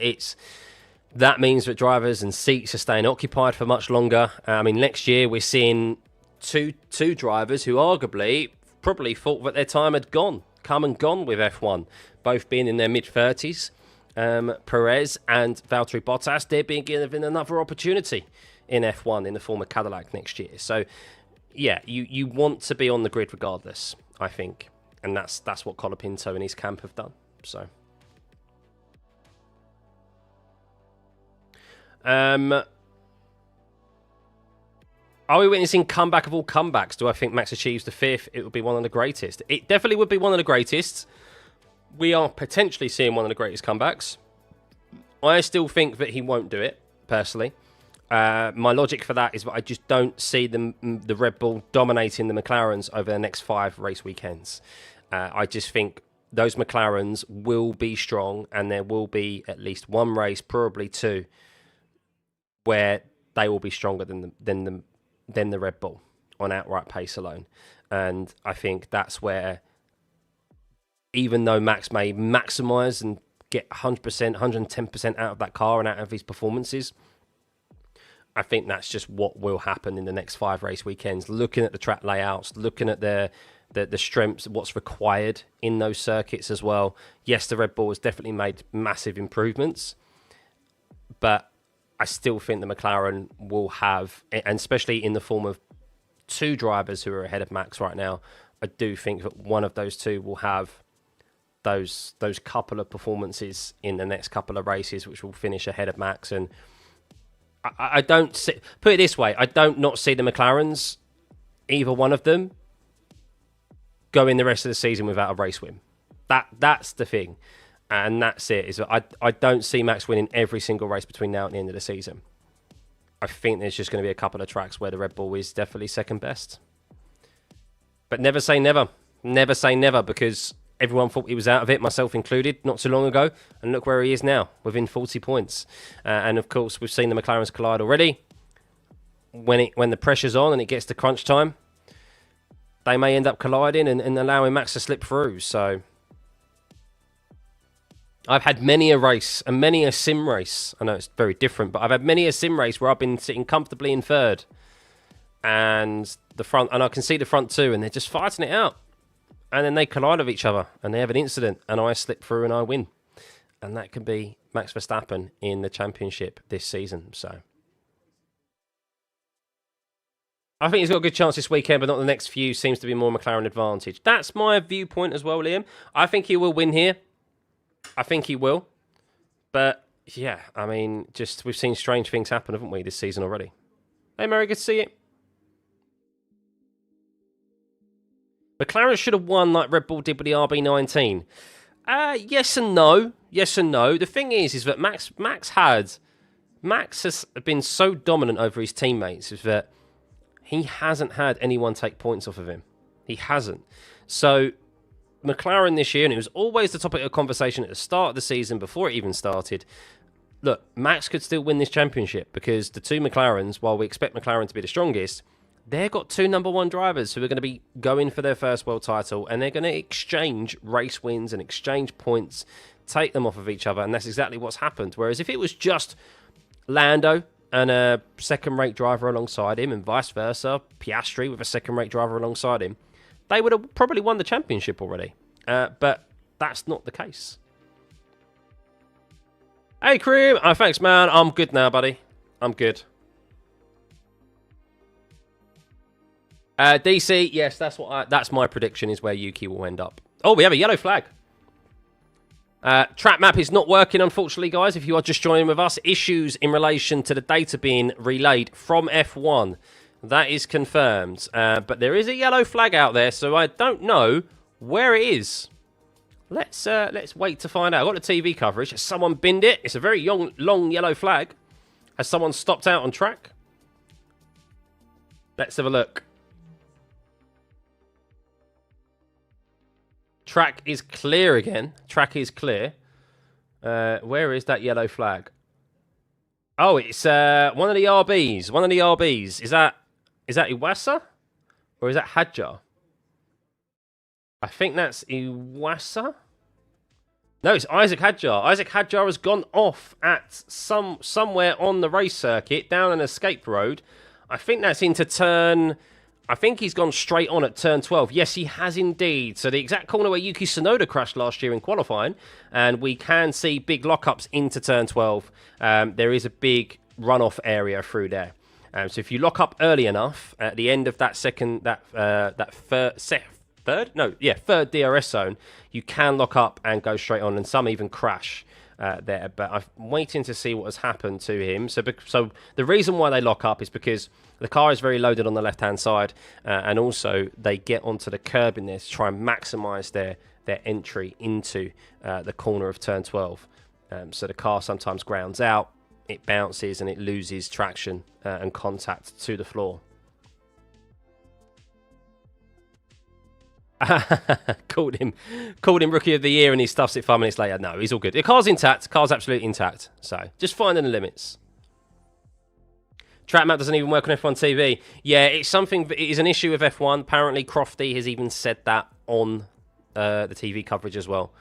that means that drivers and seats are staying occupied for much longer. I mean, next year we're seeing two drivers who arguably probably thought that their time had come and gone with F1, both being in their mid-30s. Perez and Valtteri Bottas, they're being given another opportunity in F1 in the form of Cadillac next year. So, yeah, you want to be on the grid regardless, I think. And that's what Colapinto and his camp have done. So, are we witnessing comeback of all comebacks? Do I think Max achieves the fifth? It would be one of the greatest. It definitely would be one of the greatest. We are potentially seeing one of the greatest comebacks. I still think that he won't do it, personally. My logic for that is that I just don't see the Red Bull dominating the McLarens over the next 5 race weekends. I just think those McLarens will be strong, and there will be at least one race, probably 2, where they will be stronger than the Red Bull on outright pace alone. And I think that's where, even though Max may maximise and get 100%, 110% out of that car and out of his performances, I think that's just what will happen in the next 5 race weekends. Looking at the track layouts, looking at the strengths, what's required in those circuits as well. Yes, the Red Bull has definitely made massive improvements, but I still think the McLaren will have, and especially in the form of 2 drivers who are ahead of Max right now, I do think that one of those 2 will have those couple of performances in the next couple of races, which will finish ahead of Max. And I don't see, put it this way, I don't not see the McLarens, either one of them, going the rest of the season without a race win. That's the thing. And that's it. Is I don't see Max winning every single race between now and the end of the season. I think there's just going to be a couple of tracks where the Red Bull is definitely second best. But never say never. Never say never, because everyone thought he was out of it, myself included, not so long ago. And look where he is now, within 40 points. And of course, we've seen the McLarens collide already. When the pressure's on and it gets to crunch time, they may end up colliding and allowing Max to slip through. So I've had many a race and many a sim race. I know it's very different, but I've had many a sim race where I've been sitting comfortably in third, and I can see the front 2, and they're just fighting it out. And then they collide with each other, and they have an incident, and I slip through and I win. And that can be Max Verstappen in the championship this season. So I think he's got a good chance this weekend, but not the next few. Seems to be more McLaren advantage. That's my viewpoint as well, Liam. I think he will win here. I think he will. But yeah, I mean, just we've seen strange things happen, haven't we, this season already? Hey, Mary, good to see you. McLaren should have won like Red Bull did with the RB19. Yes and no. Yes and no. The thing is that Max has been so dominant over his teammates is that he hasn't had anyone take points off of him. He hasn't. So McLaren this year, and it was always the topic of conversation at the start of the season before it even started, look, Max could still win this championship because the two McLarens, while we expect McLaren to be the strongest, they've got two #1 drivers who are going to be going for their first world title, and they're going to exchange race wins and exchange points, take them off of each other, and that's exactly what's happened. Whereas if it was just Lando and a second-rate driver alongside him, and vice versa, Piastri with a second-rate driver alongside him, they would have probably won the championship already. But that's not the case. Hey, Cream. Oh, thanks, man. I'm good now, buddy. I'm good. DC, yes, that's my prediction is where Yuki will end up. Oh, we have a yellow flag. Track map is not working, unfortunately, guys. If you are just joining with us, issues in relation to the data being relayed from F1. That is confirmed. But there is a yellow flag out there, so I don't know where it is. Let's wait to find out. I've got the TV coverage. Has someone binned it? It's a very long yellow flag. Has someone stopped out on track? Let's have a look. Track is clear again. Track is clear. Where is that yellow flag? Oh, it's one of the RBs. One of the RBs. Is that Iwasa? Or is that Hadjar? I think that's Iwasa. No, it's Isaac Hadjar. Isaac Hadjar has gone off at somewhere on the race circuit, down an escape road. I think that's into turn... I think he's gone straight on at turn 12. Yes, he has indeed. So the exact corner where Yuki Tsunoda crashed last year in qualifying, and we can see big lockups into turn 12. There is a big runoff area through there. So if you lock up early enough at the end of that third DRS zone, you can lock up and go straight on, and some even crash there. But I'm waiting to see what has happened to him. So the reason why they lock up is because the car is very loaded on the left-hand side, and also they get onto the curb in there to try and maximise their entry into the corner of turn 12. So the car sometimes grounds out, it bounces, and it loses traction and contact to the floor. called him Rookie of the Year, and he stuffs it 5 minutes later. No, he's all good. The car's intact. The car's absolutely intact. So just finding the limits. Track map doesn't even work on F1 TV. Yeah, it's something. It is an issue with F1. Apparently, Crofty has even said that on the TV coverage as well.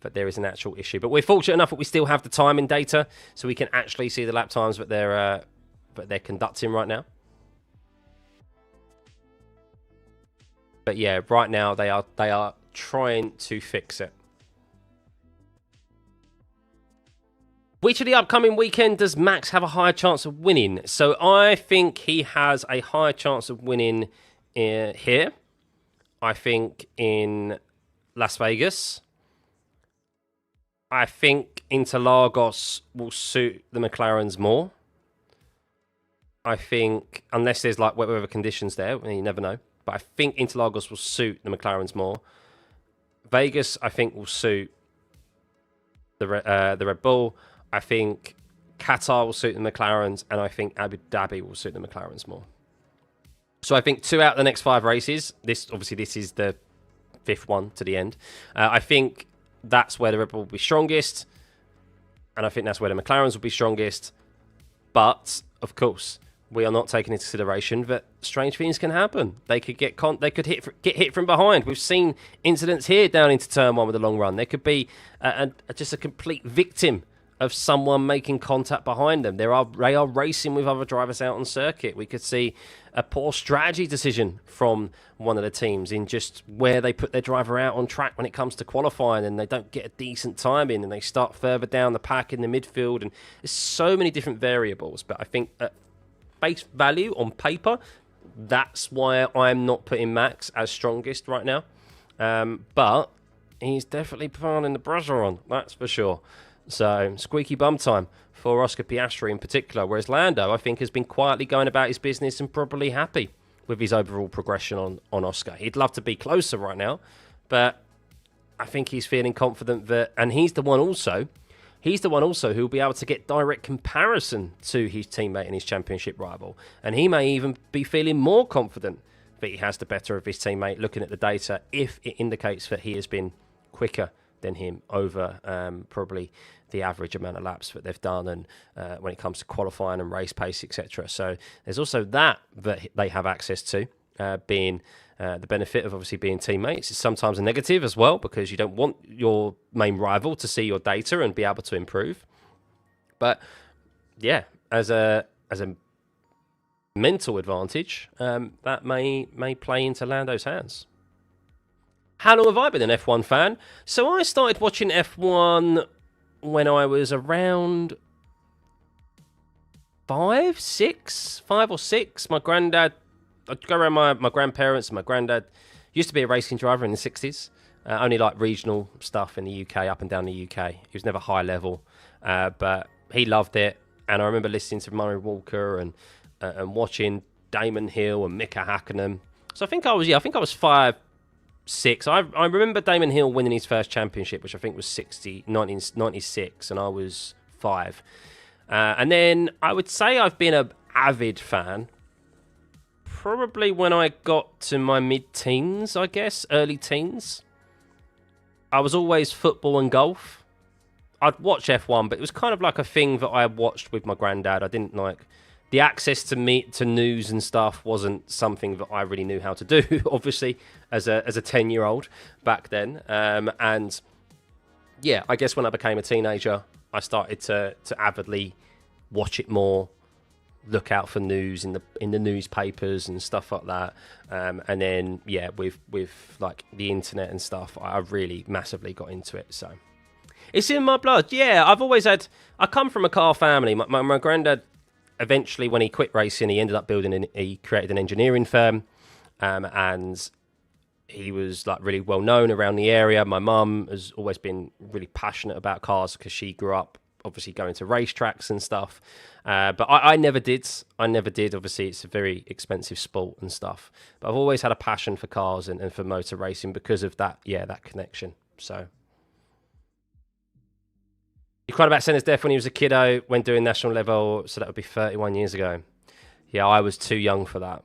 But there is an actual issue. But we're fortunate enough that we still have the timing data, so we can actually see the lap times that they're conducting right now. But yeah, right now they are trying to fix it. Which of the upcoming weekend does Max have a higher chance of winning? So I think he has a higher chance of winning here. I think in Las Vegas. I think Interlagos will suit the McLarens more. I think, unless there's like weather conditions there, you never know. But I think Interlagos will suit the McLarens more. Vegas, I think, will suit the Red Bull. I think Qatar will suit the McLarens, and I think Abu Dhabi will suit the McLarens more. So I think 2 out of the next 5 races. This is the 5th one to the end. I think that's where the Red Bull will be strongest, and I think that's where the McLarens will be strongest. But of course, we are not taking into consideration that strange things can happen. They could get hit from behind. We've seen incidents here down into turn 1 with a long run. There could be just a complete victim of someone making contact behind them. They are racing with other drivers out on circuit. We could see a poor strategy decision from one of the teams in just where they put their driver out on track when it comes to qualifying, and they don't get a decent time in, and they start further down the pack in the midfield. And there's so many different variables. But I think at face value on paper, that's why I'm not putting Max as strongest right now. But he's definitely piling the pressure on, that's for sure. So, squeaky bum time for Oscar Piastri in particular, whereas Lando, I think, has been quietly going about his business and probably happy with his overall progression on Oscar. He'd love to be closer right now, but I think he's feeling confident that, and he's the one also who will be able to get direct comparison to his teammate and his championship rival. And he may even be feeling more confident that he has the better of his teammate, looking at the data, if it indicates that he has been quicker than him over probably the average amount of laps that they've done, and when it comes to qualifying and race pace, etc. So there's also that they have access to, being the benefit of obviously being teammates. Is sometimes a negative as well, because you don't want your main rival to see your data and be able to improve. But yeah, as a mental advantage, that may play into Lando's hands. How long have I been an F1 fan? So I started watching F1 when I was around 5 or 6. My granddad, I'd go around my grandparents and my granddad used to be a racing driver in the 60s. Only like regional stuff in the UK, up and down the UK. He was never high level, but he loved it. And I remember listening to Murray Walker and watching Damon Hill and Mika Hakkinen. So I think I was 5, 6. I remember Damon Hill winning his first championship, which I think was 1996, and I was 5. And then I would say I've been an avid fan probably when I got to my mid-teens, I guess, early teens. I was always football and golf. I'd watch F1, but it was kind of like a thing that I watched with my granddad. I didn't like the access to news and stuff wasn't something that I really knew how to do, obviously, as a 10-year-old back then. And yeah, I guess when I became a teenager, I started to avidly watch it more, look out for news in the newspapers and stuff like that. And then yeah, with like the internet and stuff, I really massively got into it. So it's in my blood. Yeah, I come from a car family. My granddad, eventually, when he quit racing, he ended up he created an engineering firm, and he was like really well known around the area. My mum has always been really passionate about cars because she grew up obviously going to racetracks and stuff. But I never did. Obviously, it's a very expensive sport and stuff. But I've always had a passion for cars and for motor racing because of that. Yeah, that connection. So. He cried about Senna's death when he was a kiddo when doing national level, so that would be 31 years ago. Yeah, I was too young for that.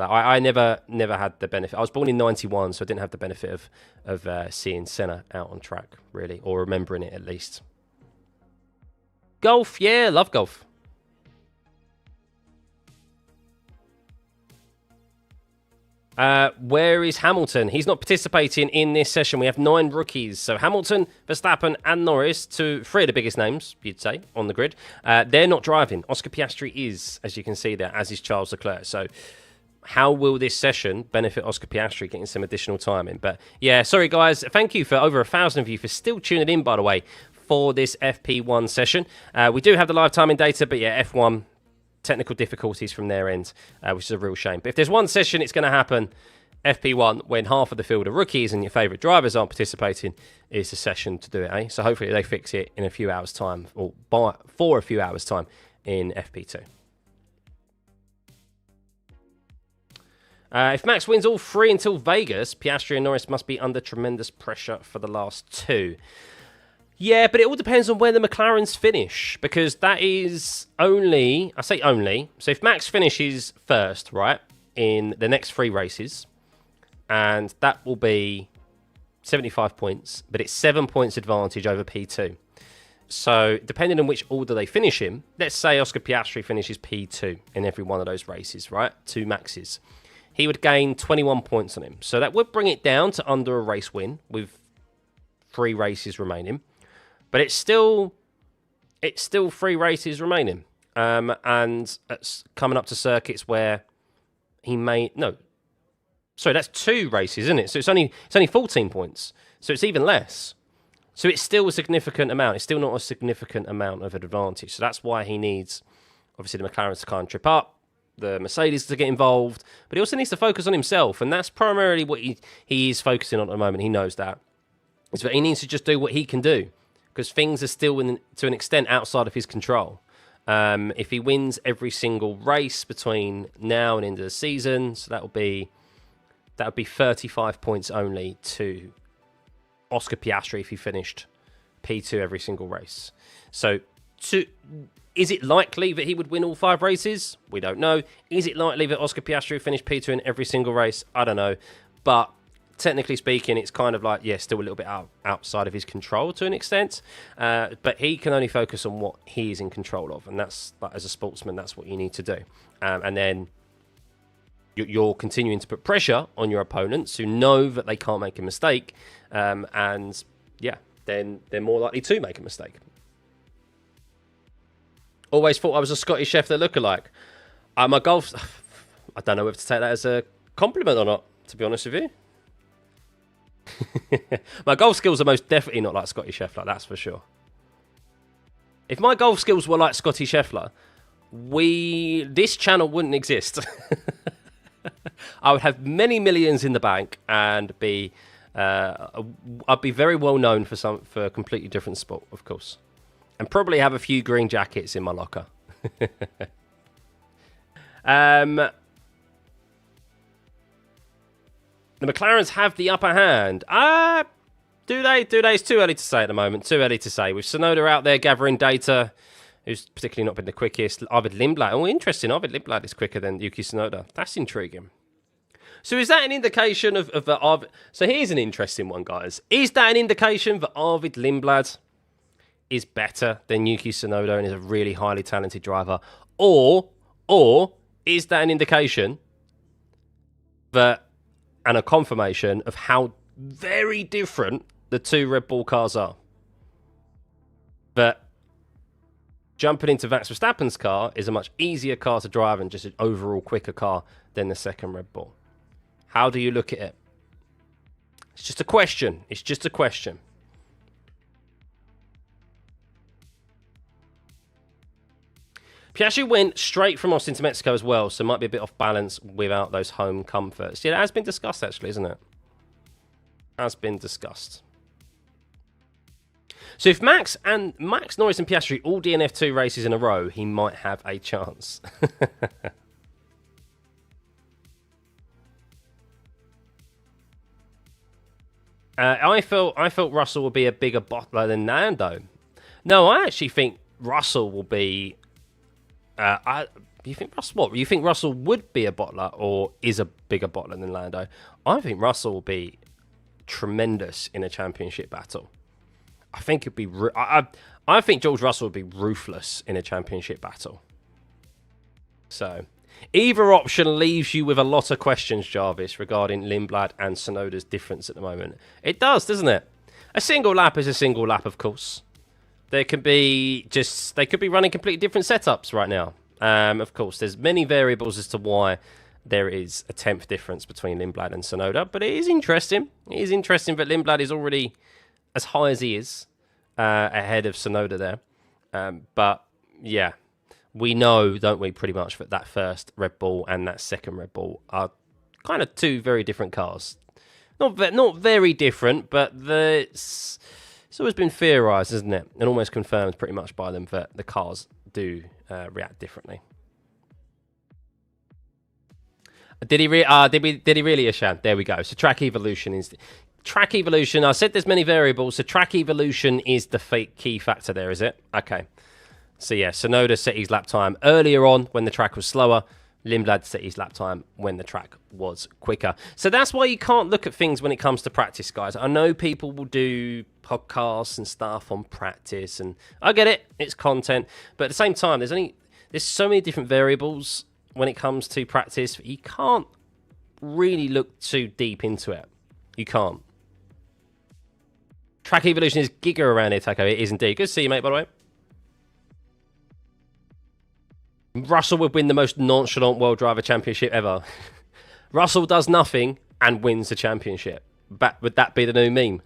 I never had the benefit. I was born in 91, so I didn't have the benefit of seeing Senna out on track, really, or remembering it at least. Golf, yeah, love golf. Where is Hamilton? He's not participating in this session. We have 9 rookies. So Hamilton, Verstappen and Norris, 3 of the biggest names, you'd say, on the grid. They're not driving. Oscar Piastri is, as you can see there, as is Charles Leclerc. So how will this session benefit Oscar Piastri getting some additional time in? But yeah, sorry guys. Thank you for over 1,000 of you for still tuning in, by the way, for this FP1 session. We do have the live timing data, but yeah, F1... technical difficulties from their end, which is a real shame. But if there's one session, it's going to happen FP1 when half of the field are rookies and your favourite drivers aren't participating, is the session to do it, eh? So hopefully they fix it in a few hours' time, or for a few hours' time in FP2. If Max wins all 3 until Vegas, Piastri and Norris must be under tremendous pressure for the last 2. Yeah, but it all depends on where the McLarens finish, because that is only, I say only, so if Max finishes first, right, in the next 3 races, and that will be 75 points, but it's 7 points advantage over P2. So depending on which order they finish in, let's say Oscar Piastri finishes P2 in every one of those races, right, 2 Maxes. He would gain 21 points on him. So that would bring it down to under a race win with 3 races remaining. But it's still 3 races remaining, and it's coming up to circuits where he may that's 2 races, isn't it? So it's only 14 points, so it's even less. So it's still a significant amount. It's still not a significant amount of an advantage. So that's why he needs, obviously, the McLaren to kind of trip up, the Mercedes to get involved, but he also needs to focus on himself, and that's primarily what he is focusing on at the moment. He knows that. Is that he needs to just do what he can do. because things are still, to an extent, outside of his control. If he wins every single race between now and end of the season, so that would be 35 points only to Oscar Piastri if he finished P2 every single race. So, is it likely that he would win all 5 races? We don't know. Is it likely that Oscar Piastri would finish P2 in every single race? I don't know. But technically speaking, it's kind of like, yeah, still a little bit outside of his control to an extent. But he can only focus on what he is in control of. And that's, like, as a sportsman, that's what you need to do. And then you're continuing to put pressure on your opponents who know that they can't make a mistake. And, yeah, then they're more likely to make a mistake. Always thought I was a Scottish Scheffler lookalike. My golf... I don't know whether to take that as a compliment or not, to be honest with you. My golf skills are most definitely not like Scotty Scheffler, that's for sure. If my golf skills were like Scotty Scheffler, this channel wouldn't exist. I would have many millions in the bank and I'd be very well known for a completely different sport, of course. And probably have a few green jackets in my locker. The McLarens have the upper hand. Do they? It's too early to say at the moment. Too early to say. With Tsunoda out there gathering data, who's particularly not been the quickest. Arvid Lindblad. Oh, interesting. Arvid Lindblad is quicker than Yuki Tsunoda. That's intriguing. So is that an indication of the Arvid... So here's an interesting one, guys. Is that an indication that Arvid Lindblad is better than Yuki Tsunoda and is a really highly talented driver? Or is that an indication that... and a confirmation of how very different the 2 Red Bull cars are? That jumping into Max Verstappen's car is a much easier car to drive and just an overall quicker car than the second Red Bull. How do you look at it? It's just a question. It's just a question. Piastri went straight from Austin to Mexico as well, so might be a bit off balance without those home comforts. Yeah, that has been discussed, actually, isn't it? Has been discussed. So if Max Norris and Piastri all DNF 2 races in a row, he might have a chance. I felt Russell would be a bigger bottler than Lando. No, I actually think Russell will be... you think Russell would be a bottler or is a bigger bottler than Lando? I think Russell will be tremendous in a championship battle. I think it'd be. I think George Russell would be ruthless in a championship battle. So, either option leaves you with a lot of questions, Jarvis, regarding Lindblad and Tsunoda's difference at the moment. It does, doesn't it? A single lap is a single lap, of course. They could be running completely different setups right now. Of course, there's many variables as to why there is a 10th difference between Lindblad and Tsunoda, but it is interesting. It is interesting that Lindblad is already as high as he is ahead of Tsunoda there. But yeah, we know, don't we, pretty much that first Red Bull and that second Red Bull are kind of 2 very different cars. Not very different, but it's always been theorised, isn't it? And almost confirmed pretty much by them that the cars do react differently. Did he really, Ishan? There we go. So track evolution is... Track evolution, I said there's many variables, so track evolution is the key factor there, is it? Okay. So yeah, Tsunoda set his lap time earlier on when the track was slower. Lindblad set his lap time when the track was quicker. So that's why you can't look at things when it comes to practice, guys. I know people will do podcasts and stuff on practice, and I get it, it's content. But at the same time, there's so many different variables when it comes to practice. You can't really look too deep into it. You can't. Track evolution is giga around here, Taco. It is indeed. Good to see you, mate, by the way. Russell would win the most nonchalant World Driver Championship ever. Russell does nothing and wins the championship. Would that be the new meme?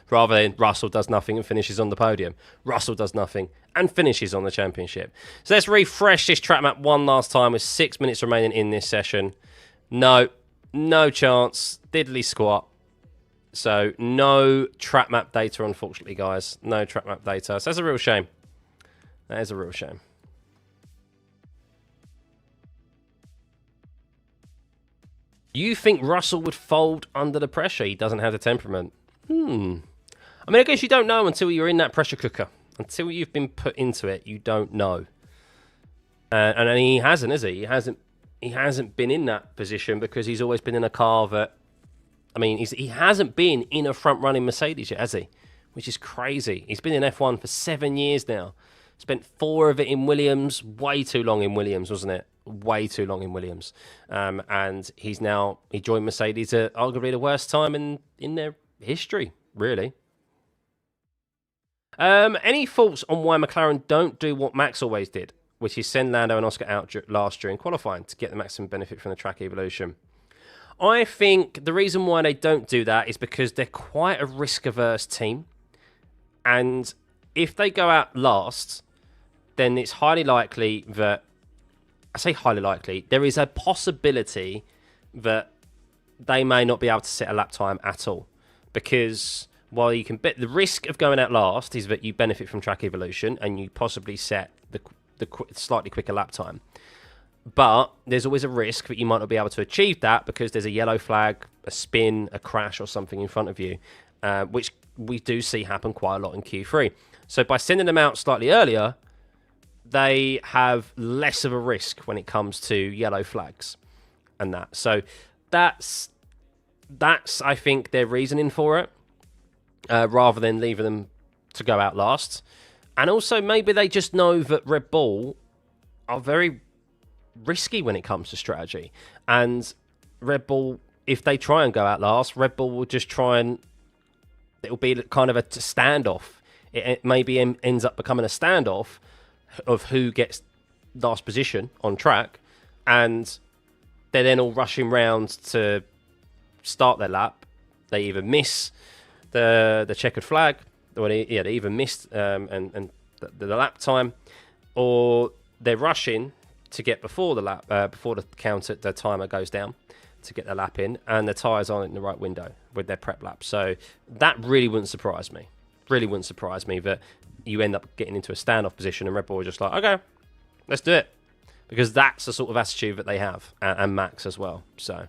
Rather than Russell does nothing and finishes on the podium. Russell does nothing and finishes on the championship. So let's refresh this track map one last time with 6 minutes remaining in this session. No chance. Diddly squat. So no track map data, unfortunately, guys. No track map data. So that's a real shame. That is a real shame. You think Russell would fold under the pressure? He doesn't have the temperament. I mean, I guess you don't know until you're in that pressure cooker. Until you've been put into it, you don't know. And he hasn't, has he? He hasn't been in that position because he's always been in a car that... I mean, he hasn't been in a front-running Mercedes yet, has he? Which is crazy. He's been in F1 for 7 years now. Spent 4 of it in Williams. Way too long in Williams, wasn't it? Way too long in Williams. And he joined Mercedes at arguably the worst time in their history, really. Any thoughts on why McLaren don't do what Max always did, which is send Lando and Oscar out last during qualifying to get the maximum benefit from the track evolution? I think the reason why they don't do that is because they're quite a risk-averse team. And if they go out last, then it's highly likely that... I say highly likely. There is a possibility that they may not be able to set a lap time at all. Because while you can bet... The risk of going out last is that you benefit from track evolution and you possibly set the slightly quicker lap time. But there's always a risk that you might not be able to achieve that because there's a yellow flag, a spin, a crash or something in front of you, which we do see happen quite a lot in Q3. So by sending them out slightly earlier, they have less of a risk when it comes to yellow flags and that. So that's I think, their reasoning for it, rather than leaving them to go out last. And also maybe they just know that Red Bull are very risky when it comes to strategy, and Red Bull, if they try and go out last, Red Bull will just try and it'll be kind of a standoff. It maybe ends up becoming a standoff of who gets last position on track, and they're then all rushing round to start their lap. They either miss the checkered flag, or they either missed and the lap time, or they're rushing to get before the lap, before the timer goes down to get the lap in, and the tyres aren't in the right window with their prep lap. So that really wouldn't surprise me. Really wouldn't surprise me that you end up getting into a standoff position and Red Bull are just like, okay, let's do it. Because that's the sort of attitude that they have, and Max as well. So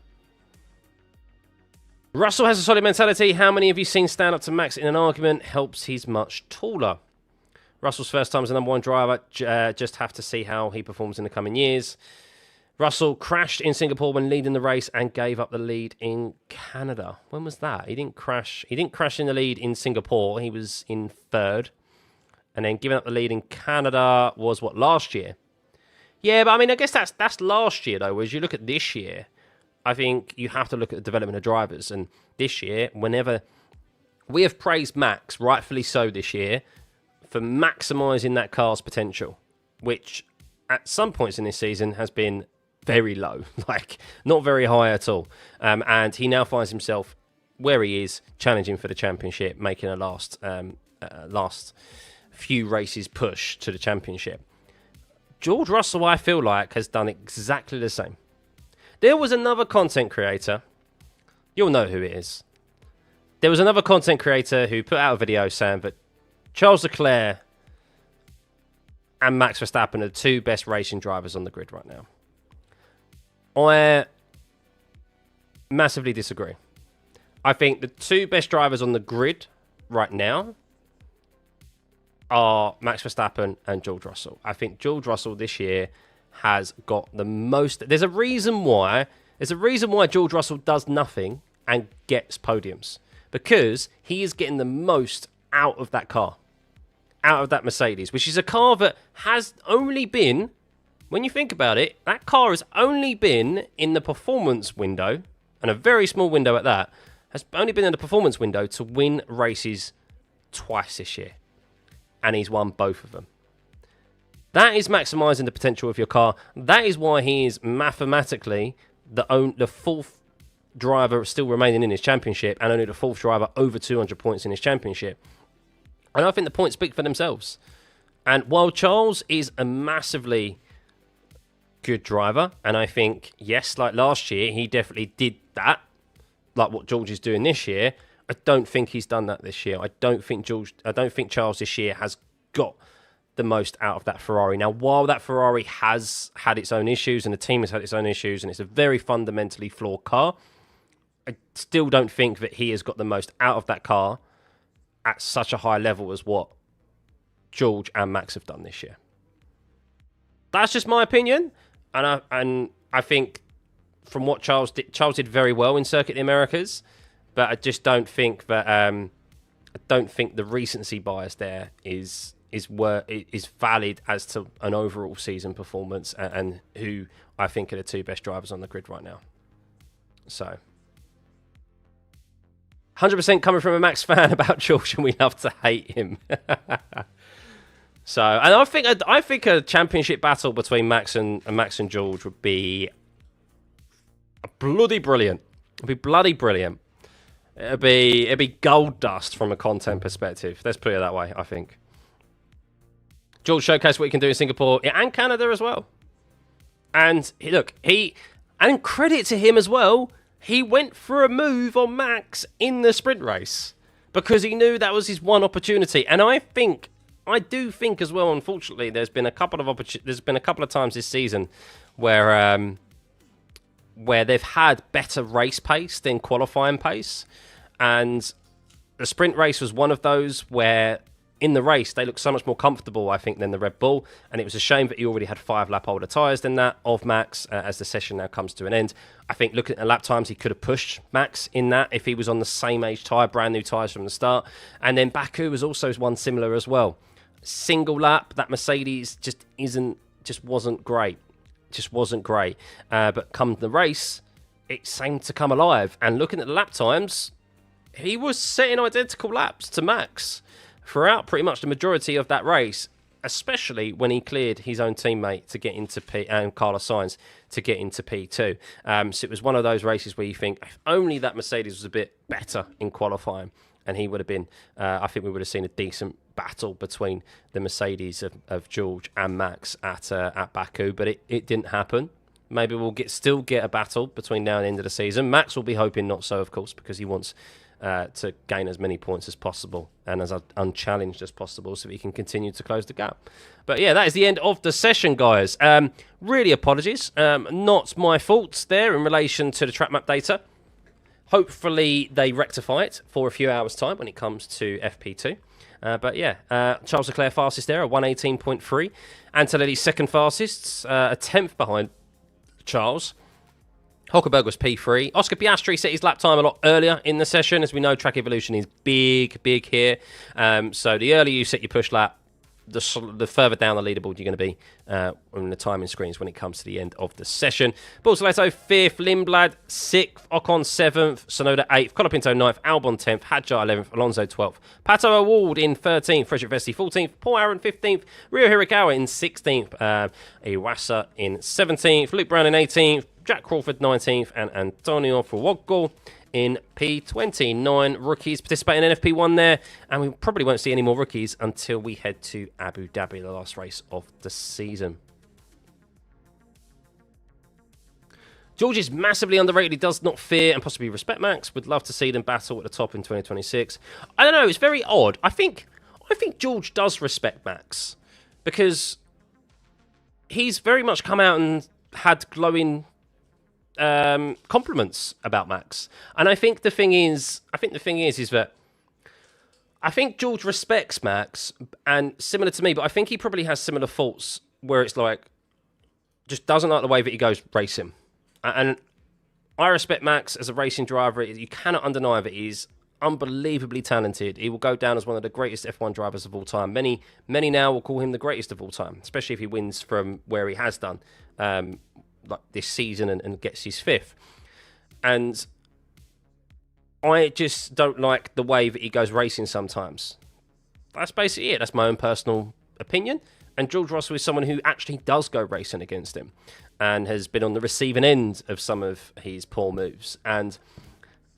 Russell has a solid mentality. How many of you seen stand up to Max in an argument? Helps he's much taller. Russell's first time as a number 1 driver. Just have to see how he performs in the coming years. Russell crashed in Singapore when leading the race and gave up the lead in Canada. When was that? He didn't crash. He didn't crash in the lead in Singapore. He was in 3rd. And then giving up the lead in Canada was, what, last year? Yeah, but I mean, I guess that's last year, though. Whereas you look at this year, I think you have to look at the development of drivers. And this year, whenever... We have praised Max, rightfully so this year, for maximising that car's potential, which at some points in this season has been very low, like not very high at all. And he now finds himself where he is, challenging for the championship, making a last few races push to the championship. George Russell, I feel like, has done exactly the same. There was another content creator, you'll know who it is. There was another content creator who put out a video saying that Charles Leclerc and Max Verstappen are the 2 best racing drivers on the grid right now. I massively disagree. I think the 2 best drivers on the grid right now are Max Verstappen and George Russell. I think George Russell this year has got the most... There's a reason why George Russell does nothing and gets podiums. Because he is getting the most out of that car. Out of that Mercedes, which is a car that has only been, when you think about it, that car has only been in the performance window, and a very small window at that, has only been in the performance window to win races twice this year. And he's won both of them. That is maximising the potential of your car. That is why he is mathematically the 4th driver still remaining in his championship, and only the 4th driver over 200 points in his championship. And I think the points speak for themselves. And while Charles is a massively good driver, and I think, yes, like last year, he definitely did that, like what George is doing this year, I don't think he's done that this year. I don't think Charles this year has got the most out of that Ferrari. Now, while that Ferrari has had its own issues and the team has had its own issues and it's a very fundamentally flawed car, I still don't think that he has got the most out of that car at such a high level as what George and Max have done this year. That's just my opinion, and I think from what Charles did very well in Circuit of the Americas, but I just don't think that I don't think the recency bias there is valid as to an overall season performance and who I think are the two best drivers on the grid right now. So 100% coming from a Max fan about George, and we love to hate him. So, and I think a championship battle between Max and George would be bloody brilliant. It'd be bloody brilliant. It'd be gold dust from a content perspective. Let's put it that way, I think. George showcased what he can do in Singapore and Canada as well. And look, and credit to him as well, he went for a move on Max in the sprint race because he knew that was his one opportunity. And I do think as well, unfortunately, there's been a couple of times this season where they've had better race pace than qualifying pace. And the sprint race was one of those where in the race they looked so much more comfortable, I think, than the Red Bull. And it was a shame that he already had 5 lap older tyres than that of Max as the session now comes to an end. I think looking at the lap times, he could have pushed Max in that if he was on the same age tyre, brand new tyres from the start. And then Baku was also one similar as well. Single lap, that Mercedes just wasn't great. But come the race, it seemed to come alive. And looking at the lap times, he was setting identical laps to Max throughout pretty much the majority of that race, especially when he cleared his own teammate to get into P and Carlos Sainz to get into P2. So it was one of those races where you think if only that Mercedes was a bit better in qualifying, and he would have been, I think we would have seen a decent battle between the Mercedes of George and Max at Baku, but it didn't happen. Maybe we'll still get a battle between now and the end of the season. Max will be hoping not so, of course, because he wants to gain as many points as possible and as unchallenged as possible so he can continue to close the gap. But yeah, that is the end of the session, guys. Really apologies. Not my fault there in relation to the track map data. Hopefully they rectify it for a few hours' time when it comes to FP2. But yeah, Charles Leclerc fastest there, a 118.3. Antonelli second fastest, a 10th behind Charles. Hockenberg was P3. Oscar Piastri set his lap time a lot earlier in the session. As we know, track evolution is big here. So the earlier you set your push lap, the further down the leaderboard you're going to be on the timing screens when it comes to the end of the session. Bortoleto 5th, Lindblad 6th, Ocon 7th, Sonoda 8th, Colapinto 9th, Albon 10th, Hadjar 11th, Alonso 12th, Pato Award in 13th, Frederick Vesti 14th, Paul Aaron 15th, Rio Hirakawa in 16th, Iwasa in 17th, Luke Brown in 18th, Jack Crawford 19th, and Antonio Fuoco in P20. 9 rookies participating in FP1 there, and we probably won't see any more rookies until we head to Abu Dhabi, the last race of the season. George is massively underrated. He does not fear and possibly respect Max. Would love to see them battle at the top in 2026. I don't know, it's very odd. I think George does respect Max because he's very much come out and had glowing compliments about Max, and I think the thing is that I think George respects Max, and similar to me, but I think he probably has similar faults where it's like just doesn't like the way that he goes racing. And I respect Max as a racing driver. You cannot undeny that he's unbelievably talented. He will go down as one of the greatest F1 drivers of all time. Many now will call him the greatest of all time, especially if he wins from where he has done. Like this season and gets his 5th. And I just don't like the way that he goes racing sometimes. That's basically it. That's my own personal opinion. And George Russell is someone who actually does go racing against him and has been on the receiving end of some of his poor moves. And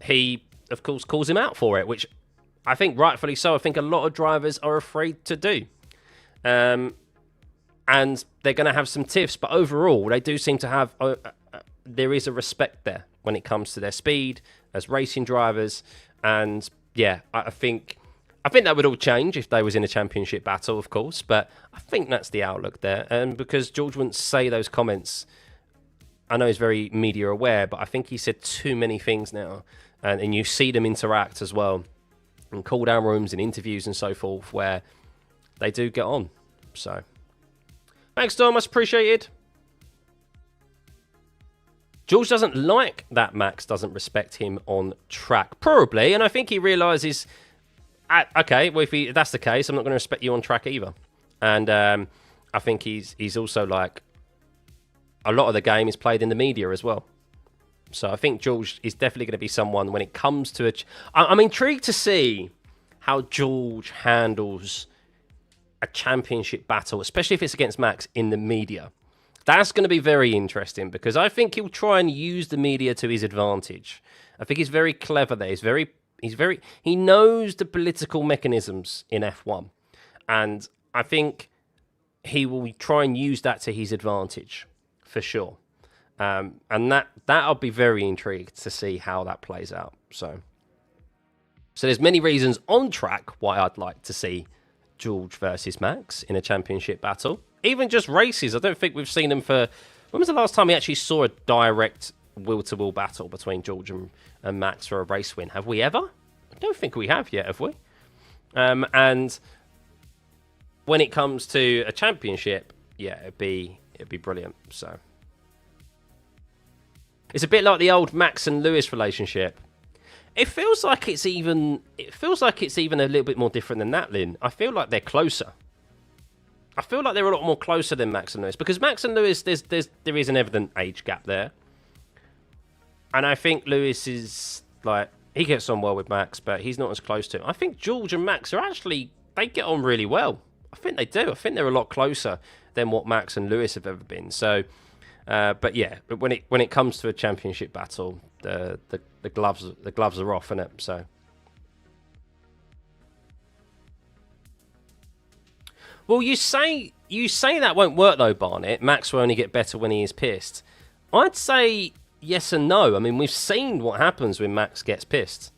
he, of course, calls him out for it, which I think rightfully so. I think a lot of drivers are afraid to do. And they're going to have some tiffs, but overall, they do seem to have... there is a respect there when it comes to their speed as racing drivers, and yeah, I think that would all change if they was in a championship battle, of course. But I think that's the outlook there. And because George wouldn't say those comments, I know he's very media aware, but I think he said too many things now. And you see them interact as well in cool-down rooms and interviews and so forth where they do get on. So, thanks, Dom. Much appreciated. George doesn't like that Max doesn't respect him on track. Probably, and I think he realises, okay, well, if that's the case, I'm not going to respect you on track either. And I think he's also like, a lot of the game is played in the media as well. So I think George is definitely going to be someone when it comes to I'm intrigued to see how George handles a championship battle, especially if it's against Max in the media. That's going to be very interesting because I think he'll try and use the media to his advantage. I think he's very clever there. He knows the political mechanisms in F1. And I think he will try and use that to his advantage for sure. And that I'll be very intrigued to see how that plays out. So there's many reasons on track why I'd like to see George versus Max in a championship battle. Even just races. I don't think we've seen them for... When was the last time we actually saw a direct wheel-to-wheel battle between George and Max for a race win? Have we ever? I don't think we have yet, have we? And when it comes to a championship, yeah, it'd be brilliant. So it's a bit like the old Max and Lewis relationship. It feels like it's even a little bit more different than that, Lynn. I feel like they're closer. I feel like they're a lot more closer than Max and Lewis because Max and Lewis, there is an evident age gap there, and I think Lewis is like he gets on well with Max, but he's not as close to him. I think George and Max are actually they get on really well. I think they do. I think they're a lot closer than what Max and Lewis have ever been. So. But yeah, when it comes to a championship battle, the gloves are off, innit? So, well, you say that won't work though, Barnett. Max will only get better when he is pissed. I'd say yes and no. I mean, we've seen what happens when Max gets pissed.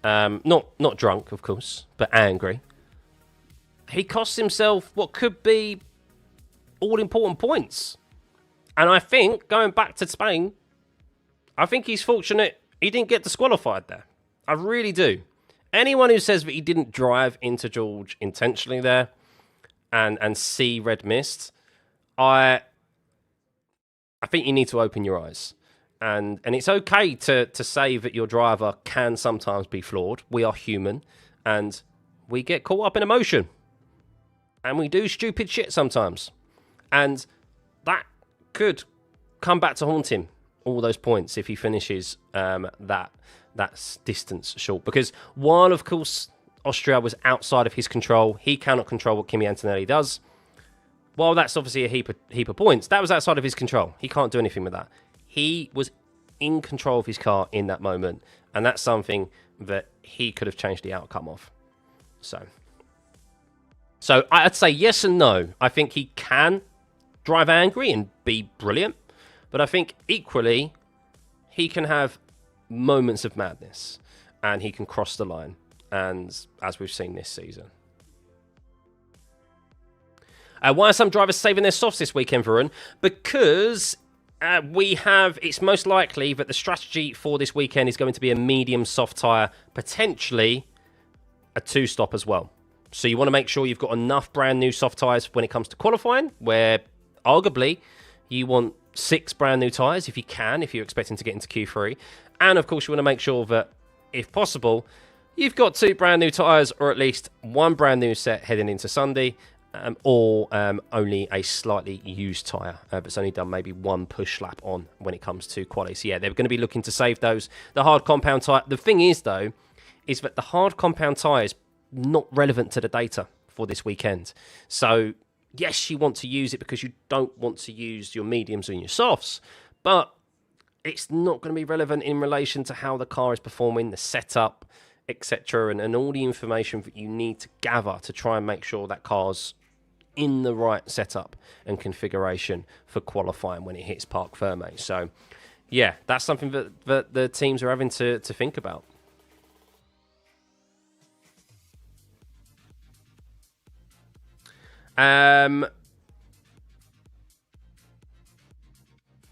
Not drunk, of course, but angry. He costs himself what could be all important points. And I think, going back to Spain, I think he's fortunate he didn't get disqualified there. I really do. Anyone who says that he didn't drive into George intentionally there and see red mist, I think you need to open your eyes. And it's okay to say that your driver can sometimes be flawed. We are human, and we get caught up in emotion. And we do stupid shit sometimes. And that could come back to haunt him, all those points, if he finishes that distance short. Because while, of course, Austria was outside of his control, he cannot control what Kimi Antonelli does. While that's obviously a heap of points, that was outside of his control. He can't do anything with that. He was in control of his car in that moment, and that's something that he could have changed the outcome of. So I'd say yes and no. I think he can drive angry and be brilliant, but I think equally he can have moments of madness and he can cross the line, and as we've seen this season. Why are some drivers saving their softs this weekend, Varun? Because it's most likely that the strategy for this weekend is going to be a medium soft tyre, potentially a two-stop as well. So you want to make sure you've got enough brand new soft tyres when it comes to qualifying, where arguably you want 6 brand new tyres if you can, if you're expecting to get into Q3. And of course you want to make sure that, if possible, you've got 2 brand new tyres or at least 1 brand new set heading into Sunday, or only a slightly used tyre that's only done maybe 1 push lap on when it comes to quali. So yeah, they're going to be looking to save those. The hard compound tyre. The thing is though, is that the hard compound tyre is not relevant to the data for this weekend. So yes, you want to use it because you don't want to use your mediums and your softs, but it's not going to be relevant in relation to how the car is performing, the setup, etc., and all the information that you need to gather to try and make sure that car's in the right setup and configuration for qualifying when it hits Parc Ferme. So yeah, that's something that the teams are having to think about.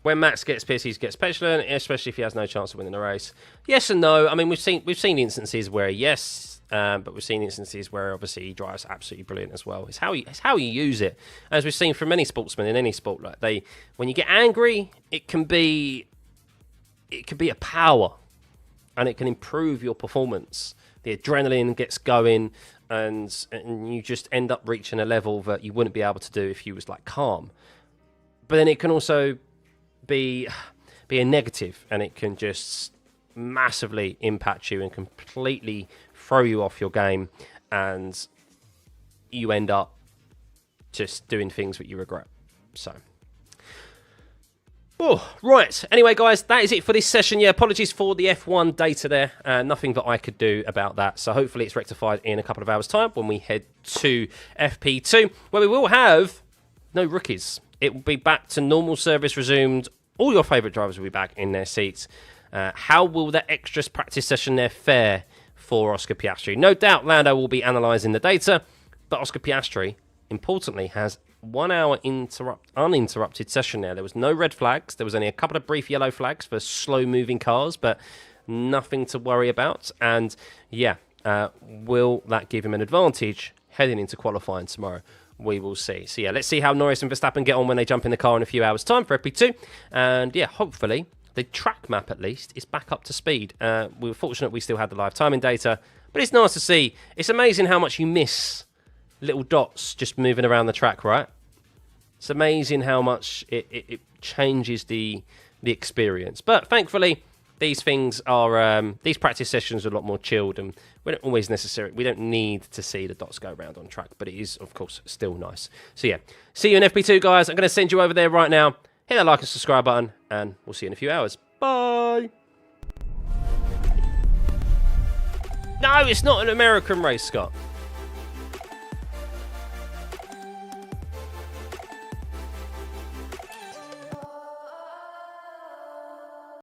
When Max gets pissed, he gets petulant, especially if he has no chance of winning the race. Yes and no. I mean, we've seen instances where yes, but we've seen instances where obviously he drives absolutely brilliant as well. It's how you use it, as we've seen from many sportsmen in any sport. Like when you get angry, it can be a power, and it can improve your performance. The adrenaline gets going, and you just end up reaching a level that you wouldn't be able to do if you was like calm. But then it can also be a negative, and it can just massively impact you and completely throw you off your game, and you end up just doing things that you regret. So, oh, right. Anyway, guys, that is it for this session. Yeah, apologies for the F1 data there. Nothing that I could do about that. So hopefully it's rectified in a couple of hours' time when we head to FP2, where we will have no rookies. It will be back to normal service resumed. All your favourite drivers will be back in their seats. How will that extra practice session there fare for Oscar Piastri? No doubt Lando will be analysing the data, but Oscar Piastri, importantly, has 1 hour uninterrupted session there. There was no red flags. There was only a couple of brief yellow flags for slow-moving cars, but nothing to worry about. And, yeah, will that give him an advantage heading into qualifying tomorrow? We will see. So, yeah, let's see how Norris and Verstappen get on when they jump in the car in a few hours' time for FP2. And, yeah, hopefully the track map, at least, is back up to speed. We were fortunate we still had the live timing data, but it's nice to see. It's amazing how much you miss little dots just moving around the track, right? It's amazing how much it changes the experience. But, thankfully, these things are these practice sessions are a lot more chilled, and we don't need to see the dots go around on track, but it is of course still nice. So yeah, see you in FP2, guys. I'm going to send you over there right now. Hit that like and subscribe button, and we'll see you in a few hours. Bye. No, it's not an American race, Scott.